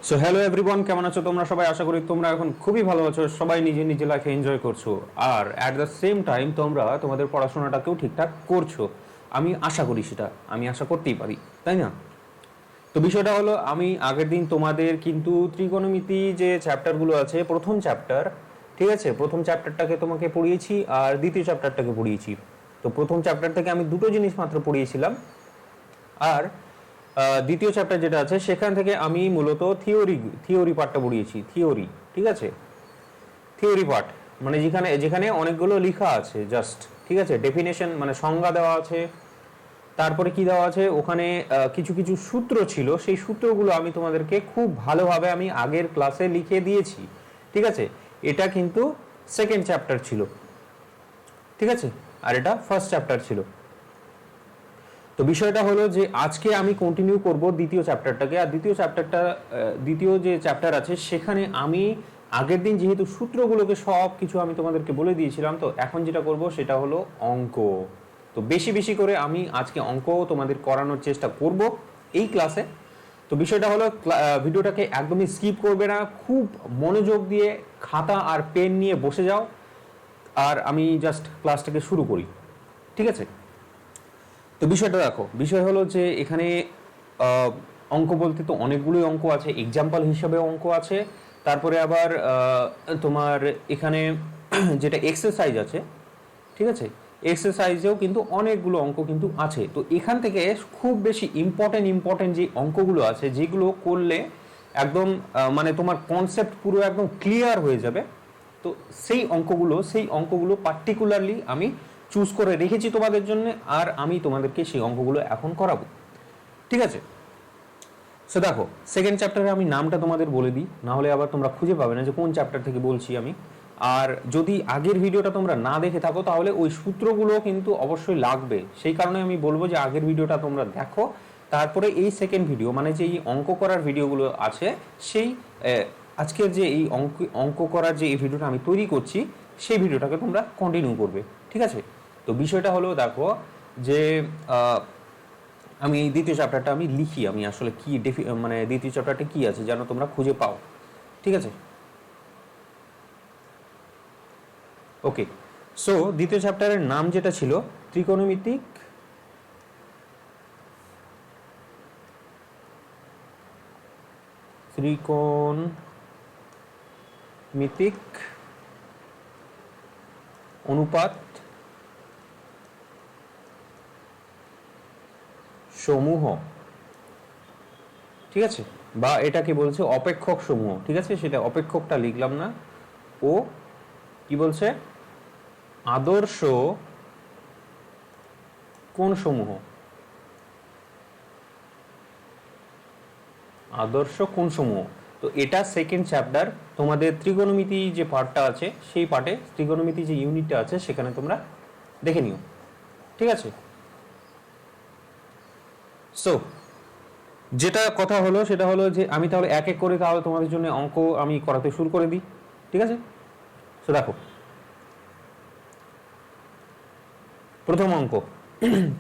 So hello everyone, কেমন আছো তোমরা সবাই? আশা করি তোমরা এখন খুবই ভালো আছো, সবাই নিজে নিজে লাইফে এনজয় করছো আর অ্যাট দ্য সেম টাইম তোমরা তোমাদের পড়াশোনাটাকেও ঠিকঠাক করছো। আমি আশা করি, সেটা আমি আশা করতেই পারি, তাই না? তো বিষয়টা হলো, আমি আগের দিন তোমাদের কিন্তু ত্রিকোণমিতি যে চ্যাপ্টারগুলো আছে, প্রথম চ্যাপ্টার, ঠিক আছে, প্রথম চ্যাপ্টারটাকে তোমাকে পড়িয়েছি আর দ্বিতীয় চ্যাপ্টারটাকে পড়িয়েছি। তো প্রথম চ্যাপ্টার থেকে আমি দুটো জিনিস মাত্র পড়িয়েছিলাম, আর দ্বিতীয় চ্যাপ্টার যেটা আছে সেখান থেকে আমি মূলত থিওরি পার্টটা পড়িয়েছি। থিওরি, ঠিক আছে, থিওরি পার্ট মানে যেখানে যেখানে অনেকগুলো লেখা আছে জাস্ট, ঠিক আছে, ডেফিনেশন মানে সংজ্ঞা দেওয়া আছে, তারপরে কি দেওয়া আছে ওখানে কিছু কিছু সূত্র ছিল, সেই সূত্রগুলো আমি তোমাদেরকে খুব ভালোভাবে আমি আগের ক্লাসে লিখে দিয়েছি, ঠিক আছে। এটা কিন্তু সেকেন্ড চ্যাপ্টার ছিল, ঠিক আছে, আর এটা ফার্স্ট চ্যাপ্টার ছিল। তো বিষয়টা হলো যে আজকে আমি কন্টিনিউ করব দ্বিতীয় চ্যাপ্টারটাকে, আর দ্বিতীয় যে চ্যাপ্টার আছে সেখানে আমি আগের দিন যেহেতু সূত্রগুলোকে সব কিছু আমি তোমাদেরকে বলে দিয়েছিলাম, তো এখন যেটা করব সেটা হলো অঙ্ক। তো বেশি বেশি করে আমি আজকে অঙ্ক তোমাদের করানোর চেষ্টা করব এই ক্লাসে। তো বিষয়টা হলো, ভিডিওটাকে একদমই স্কিপ করবে না, খুব মনোযোগ দিয়ে খাতা আর পেন নিয়ে বসে যাও, আর আমি জাস্ট ক্লাসটাকে শুরু করি, ঠিক আছে। তো বিষয়টা দেখো, বিষয় হলো যে এখানে অঙ্ক বলতে তো অনেকগুলোই অঙ্ক আছে, এক্সাম্পল হিসাবে অঙ্ক আছে, তারপরে আবার তোমার এখানে যেটা এক্সারসাইজ আছে, ঠিক আছে, এক্সারসাইজেও কিন্তু অনেকগুলো অঙ্ক কিন্তু আছে। তো এখান থেকে খুব বেশি ইম্পর্টেন্ট যে অঙ্কগুলো আছে, যেগুলো করলে একদম মানে তোমার কনসেপ্ট পুরো একদম ক্লিয়ার হয়ে যাবে, তো সেই অঙ্কগুলো পার্টিকুলারলি আমি চুজ করে রেখেছি তোমাদের জন্য, আর আমি তোমাদেরকে সেই অঙ্কগুলো এখন করাবো, ঠিক আছে। সো দেখো, সেকেন্ড চ্যাপ্টারে আমি নামটা তোমাদের বলে দিই, না হলে আবার তোমরা খুঁজে পাবে না যে কোন চ্যাপ্টার থেকে বলছি আমি। আর যদি আগের ভিডিওটা তোমরা না দেখে থাকো তাহলে ওই সূত্রগুলো কিন্তু অবশ্যই লাগবে, সেই কারণে আমি বলবো যে আগের ভিডিওটা তোমরা দেখো, তারপরে এই সেকেন্ড ভিডিও মানে যে এই অঙ্ক করার ভিডিওগুলো আছে, সেই আজকের যে এই অঙ্ক করার যে এই ভিডিওটা আমি তৈরি করছি, সেই ভিডিওটাকে তোমরা কন্টিনিউ করবে, ঠিক আছে। তো বিষয়টা হলো দেখো যে আমি দ্বিতীয় চ্যাপ্টারটা আমি লিখি, আমি আসলে কি মানে দ্বিতীয় চ্যাপ্টারটা কি আছে যেন তোমরা খুঁজে পাও, ঠিক আছে। ওকে, সো দ্বিতীয় চ্যাপ্টারের নাম যেটা ছিল ত্রিকোণমিতিক অনুপাত সমূহ, ঠিক আছে, বা এটাকে বলছে অপেক্ষক সমূহ, ঠিক আছে, সেটা অপেক্ষকটা লিখলাম না, ও কি বলছে, আদর্শ কোণ সমূহ, আদর্শ কোণ সমূহ। তো এটা সেকেন্ড চ্যাপ্টার, তোমাদের ত্রিকোণমিতি যে পার্টটা আছে সেই পার্টে, ত্রিকোণমিতি যে ইউনিটটা আছে সেখানে তোমরা দেখে নিও, ঠিক আছে। সো যেটা কথা হলো সেটা হলো যে আমি তাহলে এক এক করে তাহলে তোমাদের জন্য অঙ্ক আমি করাতে শুরু করে দিই, ঠিক আছে। সো দেখো, প্রথম অঙ্ক,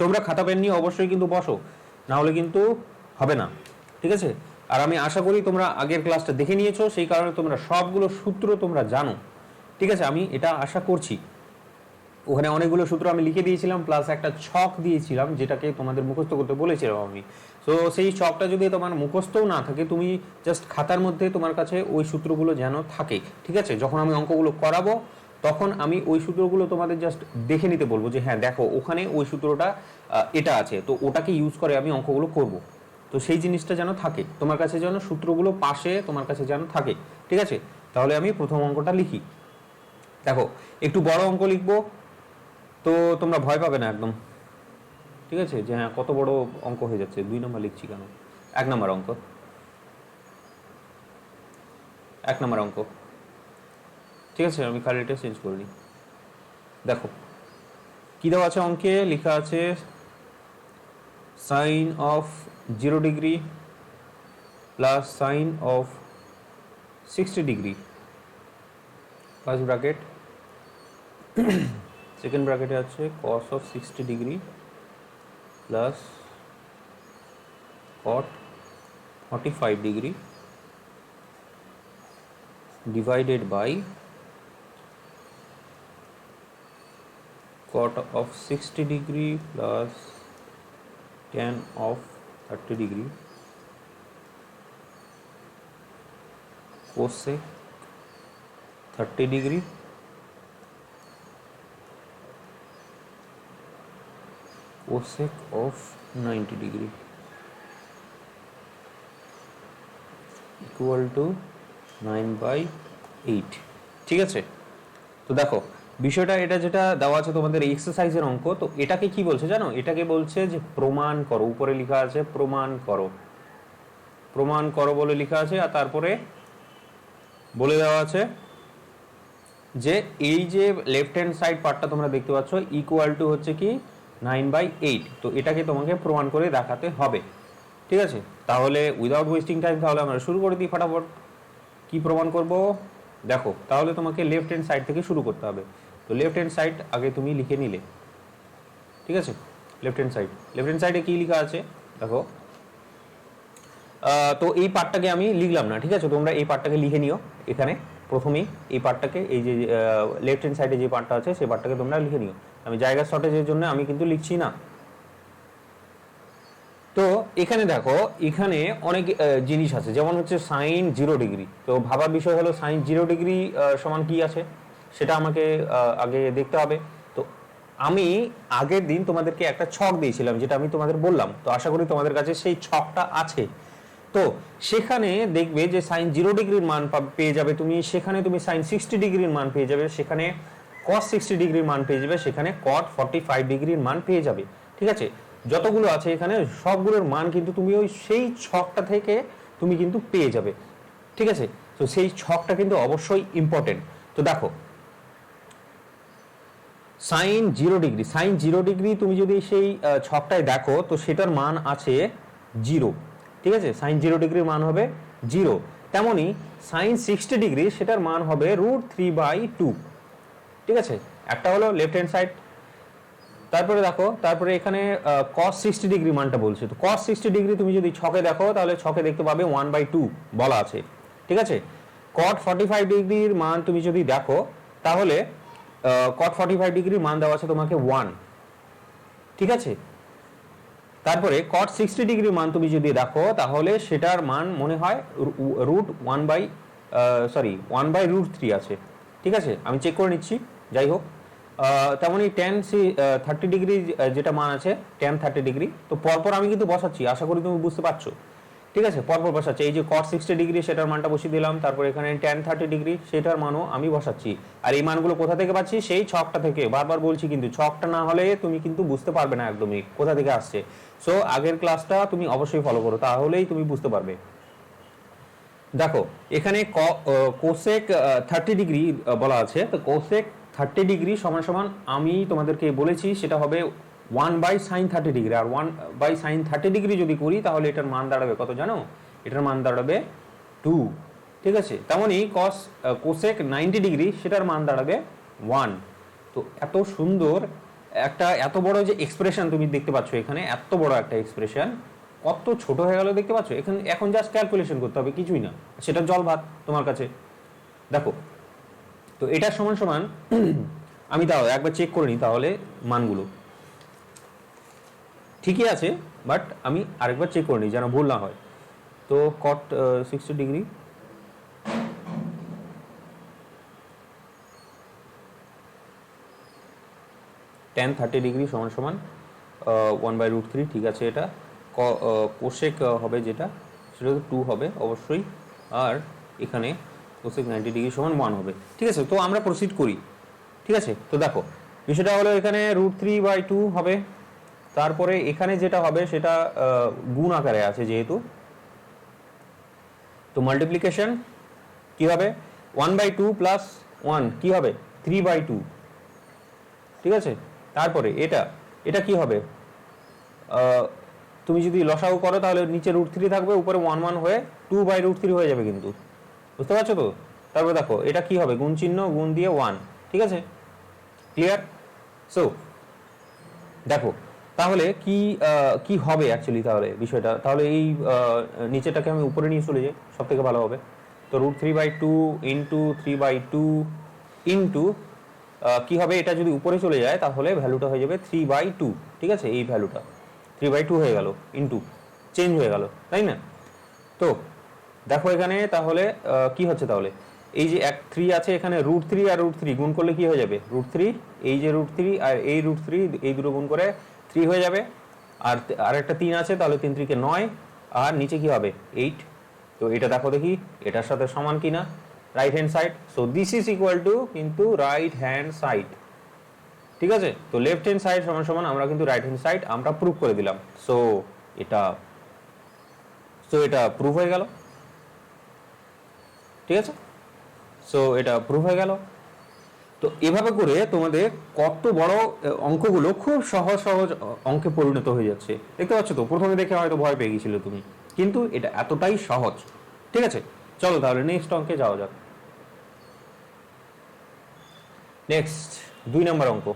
তোমরা খাতা পেন নিয়ে অবশ্যই কিন্তু বসো, না হলে কিন্তু হবে না, ঠিক আছে। আর আমি আশা করি তোমরা আগের ক্লাসটা দেখে নিয়েছো, সেই কারণে তোমরা সবগুলো সূত্র তোমরা জানো, ঠিক আছে, আমি এটা আশা করছি। ওখানে অনেকগুলো সূত্র আমি লিখে দিয়েছিলাম, প্লাস একটা ছক দিয়েছিলাম যেটাকে তোমাদের মুখস্থ করতে বলেছিলাম আমি। তো সেই ছকটা যদি তোমার মুখস্থও না থাকে, তুমি জাস্ট খাতার মধ্যে তোমার কাছে ওই সূত্রগুলো যেন থাকে, ঠিক আছে। যখন আমি অঙ্কগুলো করাবো তখন আমি ওই সূত্রগুলো তোমাদের জাস্ট দেখে নিতে বলবো যে হ্যাঁ দেখো ওখানে ওই সূত্রটা এটা আছে, তো ওটাকে ইউজ করে আমি অঙ্কগুলো করব। তো সেই জিনিসটা যেন থাকে তোমার কাছে, যেন সূত্রগুলো পাশে তোমার কাছে যেন থাকে, ঠিক আছে। তাহলে আমি প্রথম অঙ্কটা লিখি। দেখো, একটু বড় অঙ্ক লিখবো, তো তোমরা ভয় পাবে না একদম, ঠিক আছে, যে হ্যাঁ কত বড় অঙ্ক হয়ে যাচ্ছে, 2 নম্বর লিখছি কেন। 1 নম্বর অঙ্ক, 1 নম্বর অঙ্ক, ঠিক আছে, আমি কালিটা চেঞ্জ করে নিই। দেখো কি দেওয়া আছে অঙ্কে, লেখা আছে sine of 0 degree plus sine of 60 degree, first bracket, second ব্র্যাকেটে আছে cos of 60 degree plus cot 45 degree divided by cot of 60 degree plus tan of 30 degree cosec 30 degree cosec of 90 degree equal to 9/8 ঠিক আছে। তো দেখো বিষয়টা এটা যেটা দেওয়া আছে তোমাদের এক্সারসাইজের অঙ্ক, তো এটাকে কি বলছে জানো? এটাকে বলছে যে প্রমাণ করো। উপরে লেখা আছে প্রমাণ করো, প্রমাণ করো বলে লেখা আছে। আর তারপরে বলে দেওয়া আছে যে এই যে লেফট হ্যান্ড সাইড পার্টটা তোমরা দেখতে পাচ্ছ ইকুয়াল টু হচ্ছে কি 9/8। তো এটাকে তোমাকে প্রমাণ করে দেখাতে হবে, ঠিক আছে। তাহলে উইদাউট ওয়েস্টিং টাইম তাহলে আমরা শুরু করে দিই ফটাফট। কি প্রমাণ করব দেখো, তাহলে তোমাকে লেফট হ্যান্ড সাইড থেকে শুরু করতে হবে। তো লেফট হ্যান্ড সাইড আগে তুমি লিখে নিলে, ঠিক আছে। লেফট হ্যান্ড সাইডে কি লেখা আছে দেখো। তো এই পার্টটাকে আমি লিখলাম না, ঠিক আছে। তোমরা এই পার্টটাকে লিখে নিও এখানে প্রথমেই। এই পার্টটাকে, এই যে লেফট হ্যান্ড সাইডে যে পার্টটা আছে সেই পার্টটাকে তোমরা লিখে নিও। আমি জায়গা শর্টেজের জন্য আমি কিন্তু লিখছি না। তো এখানে দেখো, এখানে অনেক জিনিস আছে, যেমন হচ্ছে sin 0 ডিগ্রি। তো ভাবার বিষয় হলো sin 0 ডিগ্রি সমান কি আছে সেটা আমাকে আগে দেখতে হবে। তো আমি আগের দিন তোমাদেরকে একটা ছক দিয়েছিলাম, যেটা আমি তোমাদের বললাম। তো আশা করি তোমাদের কাছে সেই ছকটা আছে। তো সেখানে দেখবে যে sin 0 ডিগ্রির মান পেয়ে যাবে তুমি, সেখানে তুমি sin 60 ডিগ্রির মান পেয়ে যাবে, সেখানে cos 60 ডিগ্রির মান পেয়ে যাবে, সেখানে cot 45 ডিগ্রির মান পেয়ে যাবে, ঠিক আছে। যতগুলো আছে এখানে সবগুলোর মান কিন্তু তুমি ওই সেই ছকটা থেকে তুমি কিন্তু পেয়ে যাবে, ঠিক আছে। তো সেই ছকটা কিন্তু অবশ্যই ইম্পর্টেন্ট। তো দেখো sin 0 ডিগ্রি তুমি যদি সেই ছকটায় দেখো তো সেটার মান আছে 0, ঠিক আছে। sin 0 ডিগ্রির মান হবে 0। তেমনি sin 60 ডিগ্রি সেটার মান হবে √3/2, ঠিক আছে। একটা হলো লেফট হ্যান্ড সাইড। তারপরে দেখো, তারপরে এখানে cos 60 ডিগ্রি মানটা বলছে। তো cos 60 ডিগ্রি তুমি যদি ছকে দেখো তাহলে ছকে দেখতে পাবে 1/2 বলা আছে, ঠিক আছে। cot 45 ডিগ্রির মান তুমি যদি দেখো তাহলে cot 45 ডিগ্রির মান দেওয়া আছে তোমাকে 1, ঠিক আছে। তারপরে cot 60 ডিগ্রির মান তুমি যদি দেখো তাহলে সেটার মান মনে হয় √1/√3 আছে, ঠিক আছে। আমি চেক করে নিচ্ছি, যাই হোক। তেমনি tan 30 ডিগ্রি যেটা মান আছে tan 30 ডিগ্রি, তো পরপর আমি কিন্তু বসাচ্ছি, আশা করি তুমি বুঝতে পারছো, ঠিক আছে। পরপর বসাচ্ছি, এই যে cot 60 ডিগ্রি সেটার মানটা বসিয়ে দিলাম, তারপর এখানে tan 30 ডিগ্রি সেটার মানও আমি বসাচ্ছি। আর এই মানগুলো কোথা থেকে পাচ্ছি? সেই ছকটা থেকে। বারবার বলছি কিন্তু ছকটা না হলে তুমি কিন্তু বুঝতে পারবে না একদমই কোথা থেকে আসছে। সো আগের ক্লাসটা তুমি অবশ্যই ফলো করো, তাহলেই তুমি বুঝতে পারবে। দেখো এখানে কোসেক 30 ডিগ্রি বলা আছে। তো কোসেক 30 ডিগ্রি সমান সমান আমি তোমাদেরকে বলেছি সেটা হবে 1/sin 30 ডিগ্রি। আর 1/sin 30 ডিগ্রি যদি করি তাহলে এটার মান দাঁড়াবে কত জানো? এটার মান দাঁড়াবে 2, ঠিক আছে। তেমনই কোসেক 90 ডিগ্রি সেটার মান দাঁড়াবে 1। তো এত সুন্দর একটা, এত বড় যে এক্সপ্রেশন তুমি দেখতে পাচ্ছ এখানে, এত বড় একটা এক্সপ্রেশন কত ছোট হয়ে গেল দেখতে পাচ্ছ। এখন জাস্ট ক্যালকুলেশন করতে হবে, কিছুই না, সেটা জল ভাত তোমার কাছে। দেখো তো এটা সমান সমান আমি তাও একবার চেক করে নিই তাহলে মানগুলো ঠিকই আছে, বাট আমি আরেকবার চেক করে নিই যেন ভুল না হয়। তো cot 60 ডিগ্রি tan 30 ডিগ্রি সমান সমান 1/√3, ঠিক আছে। এটা কোসেক হবে যেটা সেটা তো 2 হবে অবশ্যই। আর এখানে কোসেক 90 ডিগ্রি সমান 1 হবে, ঠিক আছে। তো আমরা প্রসিড করি, ঠিক আছে। তো দেখো বিষয়টা হলো এখানে √3/2 হবে। তারপরে এখানে যেটা হবে সেটা গুণ আকারে আছে যেহেতু, তো মাল্টিপ্লিকেশন কি হবে 1/2 প্লাস 1 কি হবে 3/2, ঠিক আছে। তারপরে এটা কি হবে, তুমি যদি লসাগু করো তাহলে নিচে √3 থাকবে, উপরে 1 হয়ে 2/√3 হয়ে যাবে কিন্তু, বুঝতে পারছো তো। তারপরে দেখো এটা কি হবে, গুণ চিহ্ন, গুণ দিয়ে 1, ঠিক আছে, ক্লিয়ার। সো দেখো তাহলে কি হবে অ্যাকচুয়ালি তাহলে বিষয়টা, তাহলে এই নিচেটাকে আমি উপরে নিয়ে চলে যাই, সব থেকে ভালো হবে। তো √3/2 ইন্টু 3/2 ইন্টু কি হবে, এটা যদি উপরে চলে যায় তাহলে ভ্যালুটা হয়ে যাবে 3/2, ঠিক আছে, এই ভ্যালুটা 3/2 হয়ে গেল, ইন্টু চেঞ্জ হয়ে গেল, তাই না? তো দেখো এখানে তাহলে কি হচ্ছে, তাহলে এই যে 3 আছে এখানে, √3 আর √3 গুণ করলে কি হয়ে যাবে, √3, এই যে √3 আর এই √3, এই দুটো গুণ করে 3 হয়ে যাবে, আর একটা 3 আছে, তাহলে 3 3 কে 9, আর নিচে কি হবে 8। তো এটা দেখো দেখি এটার সাথে সমান কিনা, right hand side. So this is equal two কিন্তু রাইট হ্যান্ড সাইড, ঠিক আছে। তো লেফট হ্যান্ড সাইড সমান সমান আমরা কিন্তু রাইট হ্যান্ড সাইড আমরা প্রুভ করে দিলাম। সো এটা প্রুভ হয়ে গেল, ঠিক আছে। সো এটা প্রুভ হয়ে গেল। তো এভাবে করে তোমাদের কত বড় অঙ্কগুলো খুব সহজ সহজ অঙ্কে পরিণত হয়ে যাচ্ছে, দেখতে পাচ্ছ তো। প্রথমে দেখে হয়তো ভয় পেয়ে গেছিলে তুমি, কিন্তু এটা এতটাই সহজ, ঠিক আছে। চলো তাহলে নেক্সট অঙ্কে যাওয়া যাক। নেক্সট 2 নম্বর অঙ্ক,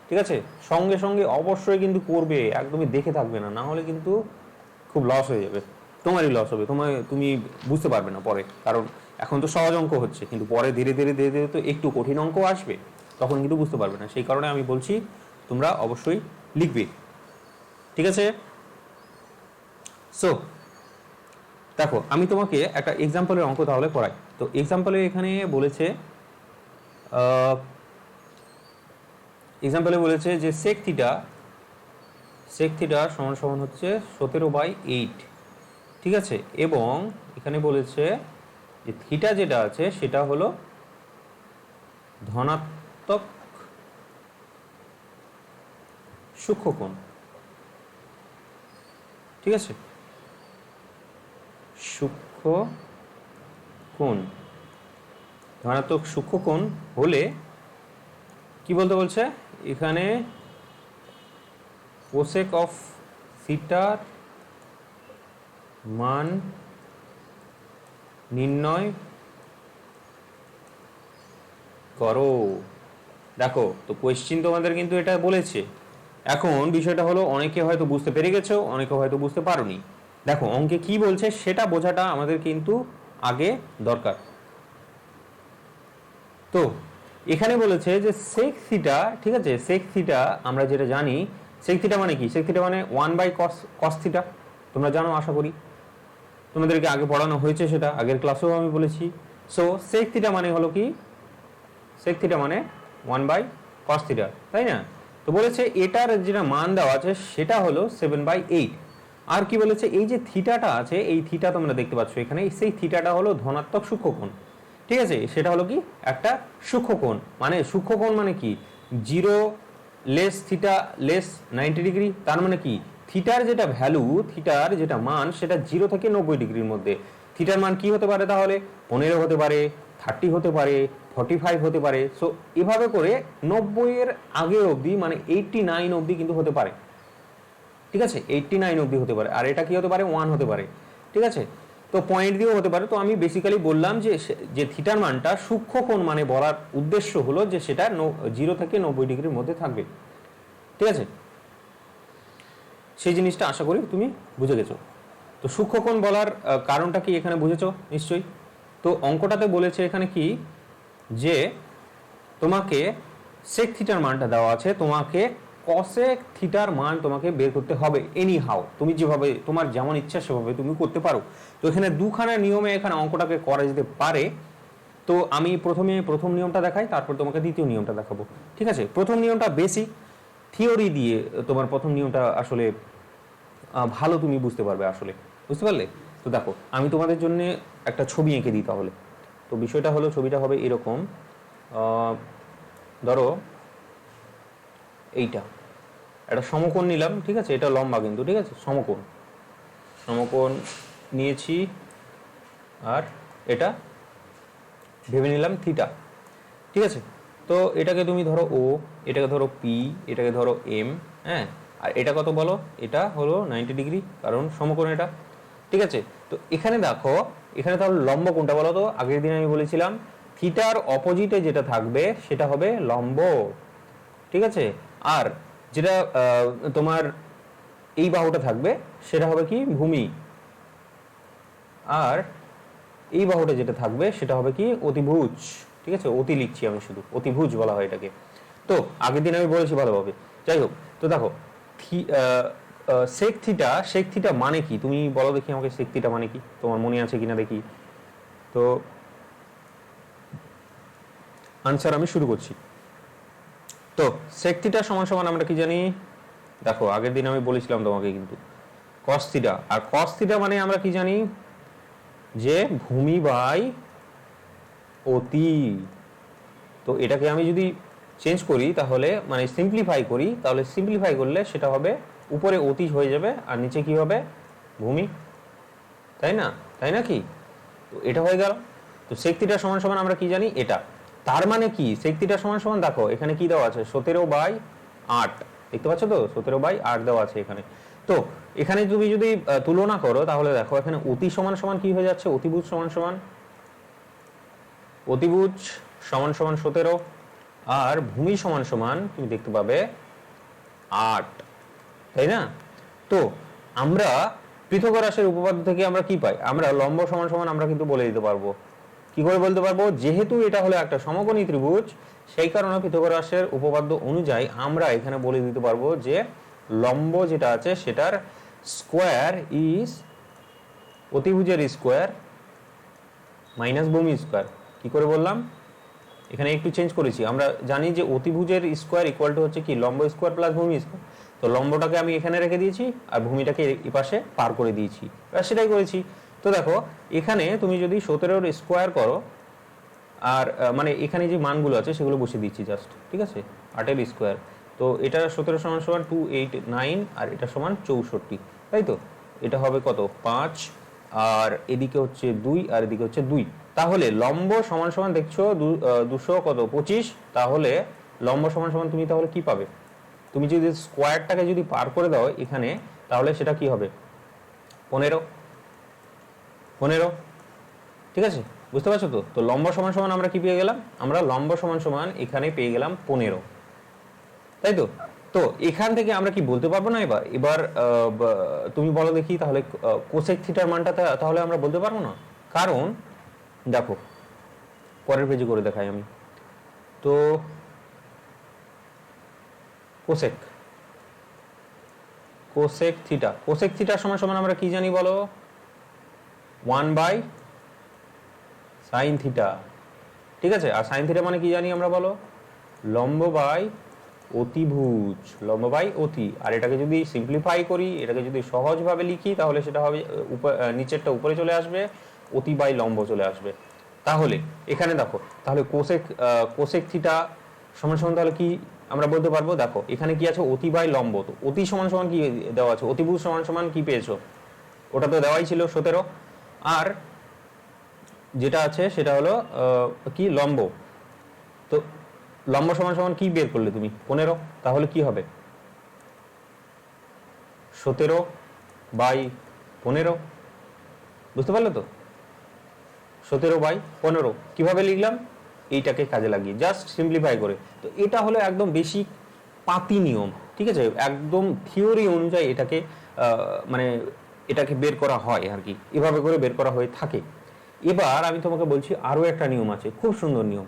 ঠিক আছে। সঙ্গে সঙ্গে অবশ্যই কিন্তু করবে, একদমই দেখে থাকবে না, না হলে কিন্তু খুব লস হয়ে যাবে, তোমারই লস হবে, তুমি বুঝতে পারবে না পরে। কারণ এখন তো সহজ অঙ্ক হচ্ছে, কিন্তু পরে ধীরে ধীরে ধীরে ধীরে তো একটু কঠিন অঙ্ক আসবে, তখন কিন্তু বুঝতে পারবে না। সেই কারণে আমি বলছি তোমরা অবশ্যই লিখবে, ঠিক আছে। সো দেখো আমি তোমাকে একটা এক্সাম্পলের অঙ্ক তাহলে করাই। তো এক্সাম্পলে এখানে বলেছে যে sec থিটা সমান সমান হচ্ছে 17/8, ঠিক আছে। এবং এখানে বলেছে যে থিটা যেটা আছে সেটা হলো ধনাত্মক সূক্ষ্মকোণ, ঠিক আছে, সূক্ষ্মকোণ। ধনাত্মক সূক্ষ্মকোণ হলে কি বলতে বলছে এখানে, কোসেক অফ থিটার মান নির্ণয় করো। দেখো তো কোয়েশ্চেন তোমাদের কিন্তু এটা বলেছে। এখন বিষয়টা হলো অনেকে হয়তো বুঝতে পেরে গেছো, অনেকে হয়তো বুঝতে পারোনি। দেখো অঙ্কে কি বলছে সেটা বোঝাটা আমাদের কিন্তু আগে দরকার। তো এখানে বলেছে যে সেক থিটা, ঠিক আছে, সেক থিটা আমরা যেটা জানি, সেক থিটা মানে কি, সেক থিটা মানে 1/cos থিটা, তোমরা জানো আশা করি, তোমাদেরকে আগে পড়ানো হয়েছে, সেটা আগের ক্লাসেও আমি বলেছি। সো সেক থিটা মানে হলো কি, সেক থিটা মানে 1/cos থিটা, তাই না? তো বলেছে এটার যেটা মান দেওয়া আছে সেটা হলো 7/8। আর কি বলেছে, এই যে থিটাটা আছে, এই থিটা তোমরা দেখতে পাচ্ছ এখানে, সেই থিটাটা হলো ধনাত্মক সূক্ষ্মকোণ, ঠিক আছে। সেটা হলো কি একটা সূক্ষ্মকোণ, মানে সূক্ষ্মকোণ মানে কি, 0 লেস থিটা লেস 90 ডিগ্রি, তার মানে কি থিটার যেটা ভ্যালু, থিটার যেটা মান সেটা 0 থেকে 90 ডিগ্রির মধ্যে। থিটার মান কি হতে পারে তাহলে, 15 হতে পারে, 30 হতে পারে, 45 হতে পারে। সো এভাবে করে 90 এর আগে অবধি, মানে 89 অবধি কিন্তু হতে পারে, ঠিক আছে, 89 অবধি হতে পারে। আর এটা কি হতে পারে, 1 হতে পারে, ঠিক আছে। তো পয়েন্ট দিয়েও হতে পারে। তো আমি বেসিক্যালি বললাম যে থিটার মানটা সূক্ষ্মকোণ, মানে বলার উদ্দেশ্য হলো যে সেটা 0 থেকে 90 ডিগ্রির মধ্যে থাকবে, ঠিক আছে। সেই জিনিসটা আশা করি তুমি বুঝে গেছো। তো সূক্ষ্মকোণ বলার কারণটা কি এখানে বুঝেছো নিশ্চয়ই। তো অঙ্কটাতে বলেছে এখানে কি, যে তোমাকে সেক থিটার মানটা দেওয়া আছে, তোমাকে কসেক থিটার মান তোমাকে বের করতে হবে এনি হাউ, তুমি যেভাবে তোমার যেমন ইচ্ছা সেভাবে তুমি করতে পারো। তো এখানে দুখানা নিয়মে এখানে অঙ্কটাকে করা যেতে পারে। তো আমি প্রথম নিয়মটা দেখাই, তারপর তোমাকে দ্বিতীয় নিয়মটা দেখাবো, ঠিক আছে। প্রথম নিয়মটা বেসিক থিওরি দিয়ে, তোমার প্রথম নিয়মটা আসলে ভালো তুমি বুঝতে পারবে, আসলে বুঝতে পারলে। তো দেখো আমি তোমাদের জন্য একটা ছবি এঁকে দিই তাহলে। তো বিষয়টা হলো, ছবিটা হবে এরকম, ধরো এইটা একটা সমকোণ নিলাম, ঠিক আছে, এটা লম্বা কিন্তু, ঠিক আছে, সমকোণ নিয়েছি, আর এটা ভেবে নিলাম থিটা, ঠিক আছে। তো এটাকে তুমি ধরো ও, এটাকে ধরো পি, এটাকে ধরো এম, হ্যাঁ। আর এটা কত বলো, এটা হলো 90 ডিগ্রি, কারণ সমকোণ এটা, ঠিক আছে। তো এখানে দেখো, এখানে তাহলে লম্ব কোনটা বলো তো, আগের দিন আমি বলেছিলাম থিটার অপোজিটে যেটা থাকবে সেটা হবে লম্ব, ঠিক আছে। আর যেটা তোমার এই বাহুটা থাকবে সেটা হবে কি, ভূমি। আর এই বাহুটা যেটা থাকবে সেটা হবে কি অতিভুজ, ঠিক আছে, অতি লিখছি আমি শুধু, অতিভুজ বলা হয় এটাকে। তো আগের দিন আমি বলেছি ভালোভাবে, যাই হোক। তো দেখো সেক থিটা মানে কি, তুমি বলো দেখি আমাকে সেক থিটা মানে কি, তোমার মনে আছে কিনা দেখি। তো আনসার আমি শুরু করছি। তো সেক থিটা সমান সমান আমরা কি জানি, দেখো আগের দিন আমি বলেছিলাম তোমাকে কিন্তু কস থিটা, আর কস থিটা মানে আমরা কি জানি যে ভূমি বাই অতি। তো এটাকে আমি যদি চেঞ্জ করি তাহলে মানে সিম্পলিফাই করি, তাহলে সিম্পলিফাই করলে সেটা হবে উপরে অতি হয়ে যাবে আর নিচে কি হবে ভূমি, তাই না, তাই না কি? তো এটা হয়ে গেল। তো সেক থিটা সমান সমান আমরা কি জানি এটা, তার মানে কি সেক থিটা সমান সমান দেখো এখানে কি দেওয়া আছে 17/8, দেখতে পাচ্ছ তো 17/8 দেওয়া আছে এখানে। তো এখানে তুমি যদি তুলনা করো তাহলে দেখো এখানে অতি সমান সমান কি হয়ে যাচ্ছে, অতিভুজ সমান সমান 17 আর ভূমি সমান সমান তুমি দেখতে পাবে 8, তাই না? তো আমরা পৃথকরাসের উপপাদ্য থেকে আমরা কি পাই, আমরা লম্ব সমান সমান আমরা কিন্তু বলে দিতে পারবো। কি করে বলতে পারবো, যেহেতু এটা হলো একটা সমকোণী ত্রিভুজ সেই কারণে পৃথকরাসের উপপাদ্য অনুযায়ী আমরা এখানে বলে দিতে পারবো যে লম্ব যেটা আছে সেটার স্কোয়ার ইজ অতিভুজের স্কোয়ার মাইনাস ভূমি স্কোয়ার। কি করে বললাম, এখানে একটু চেঞ্জ করেছি, আমরা জানি যে অতিভুজের স্কোয়ার ইকুয়াল টু হচ্ছে কি লম্ব স্কোয়ার প্লাস ভূমি স্কোয়ার। তো লম্বটাকে আমি এখানে রেখে দিয়েছি আর ভূমিটাকে এই পাশে পার করে দিয়েছি, সেটাই করেছি। তো দেখো এখানে তুমি যদি 17 স্কোয়ার করো আর মানে এখানে যে মানগুলো আছে সেগুলো বসিয়ে দিচ্ছি জাস্ট, ঠিক আছে, 8 স্কোয়ার। তো এটা 17 সমান সমান 289 আর এটা সমান 64, তাই তো? এটা হবে কত 5 আর এদিকে হচ্ছে 2 আর এদিকে হচ্ছে 2। তাহলে লম্ব সমান সমান দেখছো 200 কত 25, তাহলে লম্ব সমান সমান তুমি তাহলে কি পাবে, তুমি যদি স্কোয়ারটাকে যদি পার করে দাও এখানে তাহলে সেটা কি হবে 15, ঠিক আছে, বুঝতে পারছো তো? তো লম্ব সমান সমান আমরা কি পেয়ে গেলাম, আমরা লম্ব সমান সমান এখানে পেয়ে গেলাম 15, তাই তো? তো এখান থেকে আমরা কি বলতে পারবো না, এবার এবার তুমি বলো দেখি তাহলে কোসেক থিটার মানটা তাহলে আমরা বলতে পারবো না, কারণ দেখো পরের পেজে করে দেখাই আমি। তো কোসেক থিটা সমান সমান আমরা কি জানি বলো, 1/sin থিটা, ঠিক আছে। আর সাইন থিটা মানে কি জানি আমরা বলো, লম্ব বাই অতিভুজ, লম্ব বাই অতি। আর এটাকে যদি সিম্পলিফাই করি, এটাকে যদি সহজভাবে লিখি তাহলে সেটা হবে নিচেরটা উপরে চলে আসবে, অতি বাই লম্ব চলে আসবে। তাহলে এখানে দেখো তাহলে কোসেক থিটা সমান সমান তাহলে কি আমরা বলতে পারবো, দেখো এখানে কি আছে অতি বাই লম্ব। তো অতি সমান সমান কি দেওয়া আছে, অতিভুজ সমান সমান কি পেয়েছো, ওটা তো দেওয়াই ছিল 17, আর যেটা আছে সেটা হলো কি লম্ব। তো লম্ব সমান সমান কি বের করলে তুমি 15, তাহলে কি হবে 17/15, বুঝতে পারলে তো? 17/15 কিভাবে লিখলাম, এইটাকে কাজে লাগিয়ে জাস্ট সিম্পলিফাই করে। তো এটা হলো একদম বেসিক পাতি নিয়ম, ঠিক আছে, একদম থিওরি অনুযায়ী এটাকে মানে এটাকে বের করা হয় আর কি, এভাবে করে বের করা হয়ে থাকে। এবার আমি তোমাকে বলছি আরো একটা নিয়ম আছে, খুব সুন্দর নিয়ম,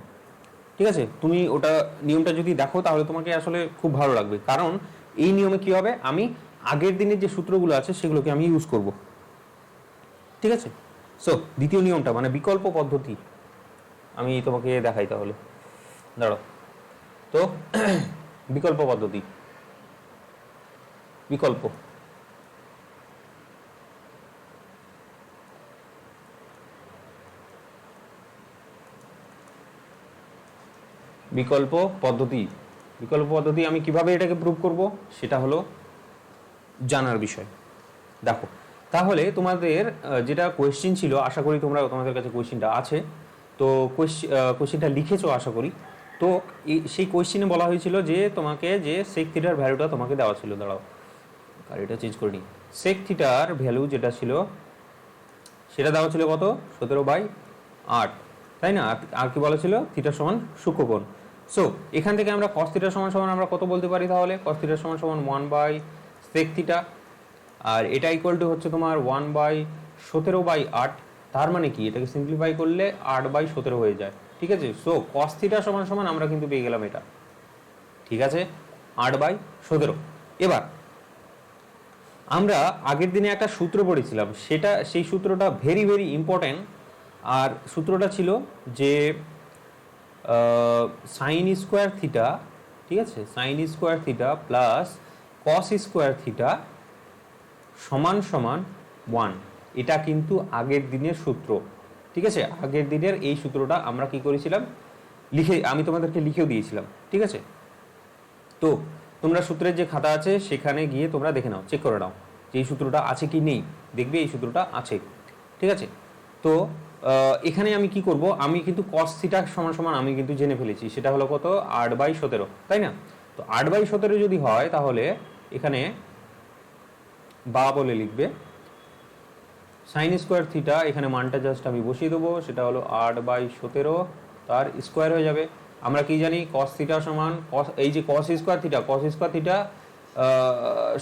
ঠিক আছে। তুমি ওটা নিয়মটা যদি দেখো তাহলে তোমাকে আসলে খুব ভালো লাগবে, কারণ এই নিয়মে কি হবে, আমি আগের দিনের যে সূত্রগুলো আছে সেগুলোকে আমি ইউজ করব, ঠিক আছে। সো দ্বিতীয় নিয়মটা মানে বিকল্প পদ্ধতি আমি তোমাকে দেখাই তাহলে, দাঁড়াও। তো বিকল্প পদ্ধতি, বিকল্প বিকল্প পদ্ধতি আমি কিভাবে এটাকে প্রুভ করব সেটা হলো জানার বিষয়। দেখো তাহলে তোমাদের যেটা কোয়েশ্চেন ছিল, আশা করি তোমাদের কাছে কোয়েশ্চেনটা আছে, তো কোয়েশ্চেনটা লিখেছো আশা করি। তো সেই কোয়েশ্চেনে বলা হয়েছিল যে তোমাকে যে সেক থিটার ভ্যালুটা তোমাকে দেওয়া ছিল, দাঁড়াও আর এটা চেঞ্জ করে নিই, সেক থিটার ভ্যালু যেটা ছিল সেটা দেওয়া ছিল কত 17/8, তাই না? আর কি বলা ছিল থিটা সমান সূক্ষ্মকোণ। সো এখান থেকে আমরা cos থিটা সমান সমান আমরা কত বলতে পারি, তাহলে cos থিটা সমান সমান 1/sec থিটা, আর এটা ইকুয়াল টু হচ্ছে তোমার 1/17/8, তার মানে কি, এটাকে সিম্পলিফাই করলে 8/17 হয়ে যায়। ঠিক আছে, সো কস থিটা সমান সমান আমরা কিন্তু পেয়ে গেলাম এটা। ঠিক আছে, 8/17। এবার আমরা আগের দিনে একটা সূত্র পড়েছিলাম, সেই সূত্রটা ভেরি ভেরি ইম্পর্টেন্ট। আর সূত্রটা ছিল যে সাইন স্কোয়ার থিটা, ঠিক আছে, sign square theta plus cos square theta সমান সমান 1। এটা কিন্তু আগের দিনের সূত্র। ঠিক আছে, আগের দিনের এই সূত্রটা আমরা কি করেছিলাম, আমি তোমাদেরকে লিখেও দিয়েছিলাম। ঠিক আছে, তো তোমরা সূত্রের যে খাতা আছে সেখানে গিয়ে তোমরা দেখে নাও, চেক করে নাও যে এই সূত্রটা আছে কি নেই। দেখবে এই সূত্রটা আছে। ঠিক আছে, তো এখানে আমি কি করব, আমি কিন্তু কস থিটা সমান সমান আমি কিন্তু জেনে ফেলেছি, সেটা হলো কত, 8/17, তাই না? তো 8/17 যদি হয় তাহলে এখানে বা বলে লিখবে সাইন স্কোয়ার থিটা, এখানে মানটা জাস্ট আমি বসিয়ে দেবো, সেটা হলো 8/17, তার স্কোয়ার হয়ে যাবে। আমরা কি জানি, কস থিটা সমান এই যে কস স্কোয়ার থিটা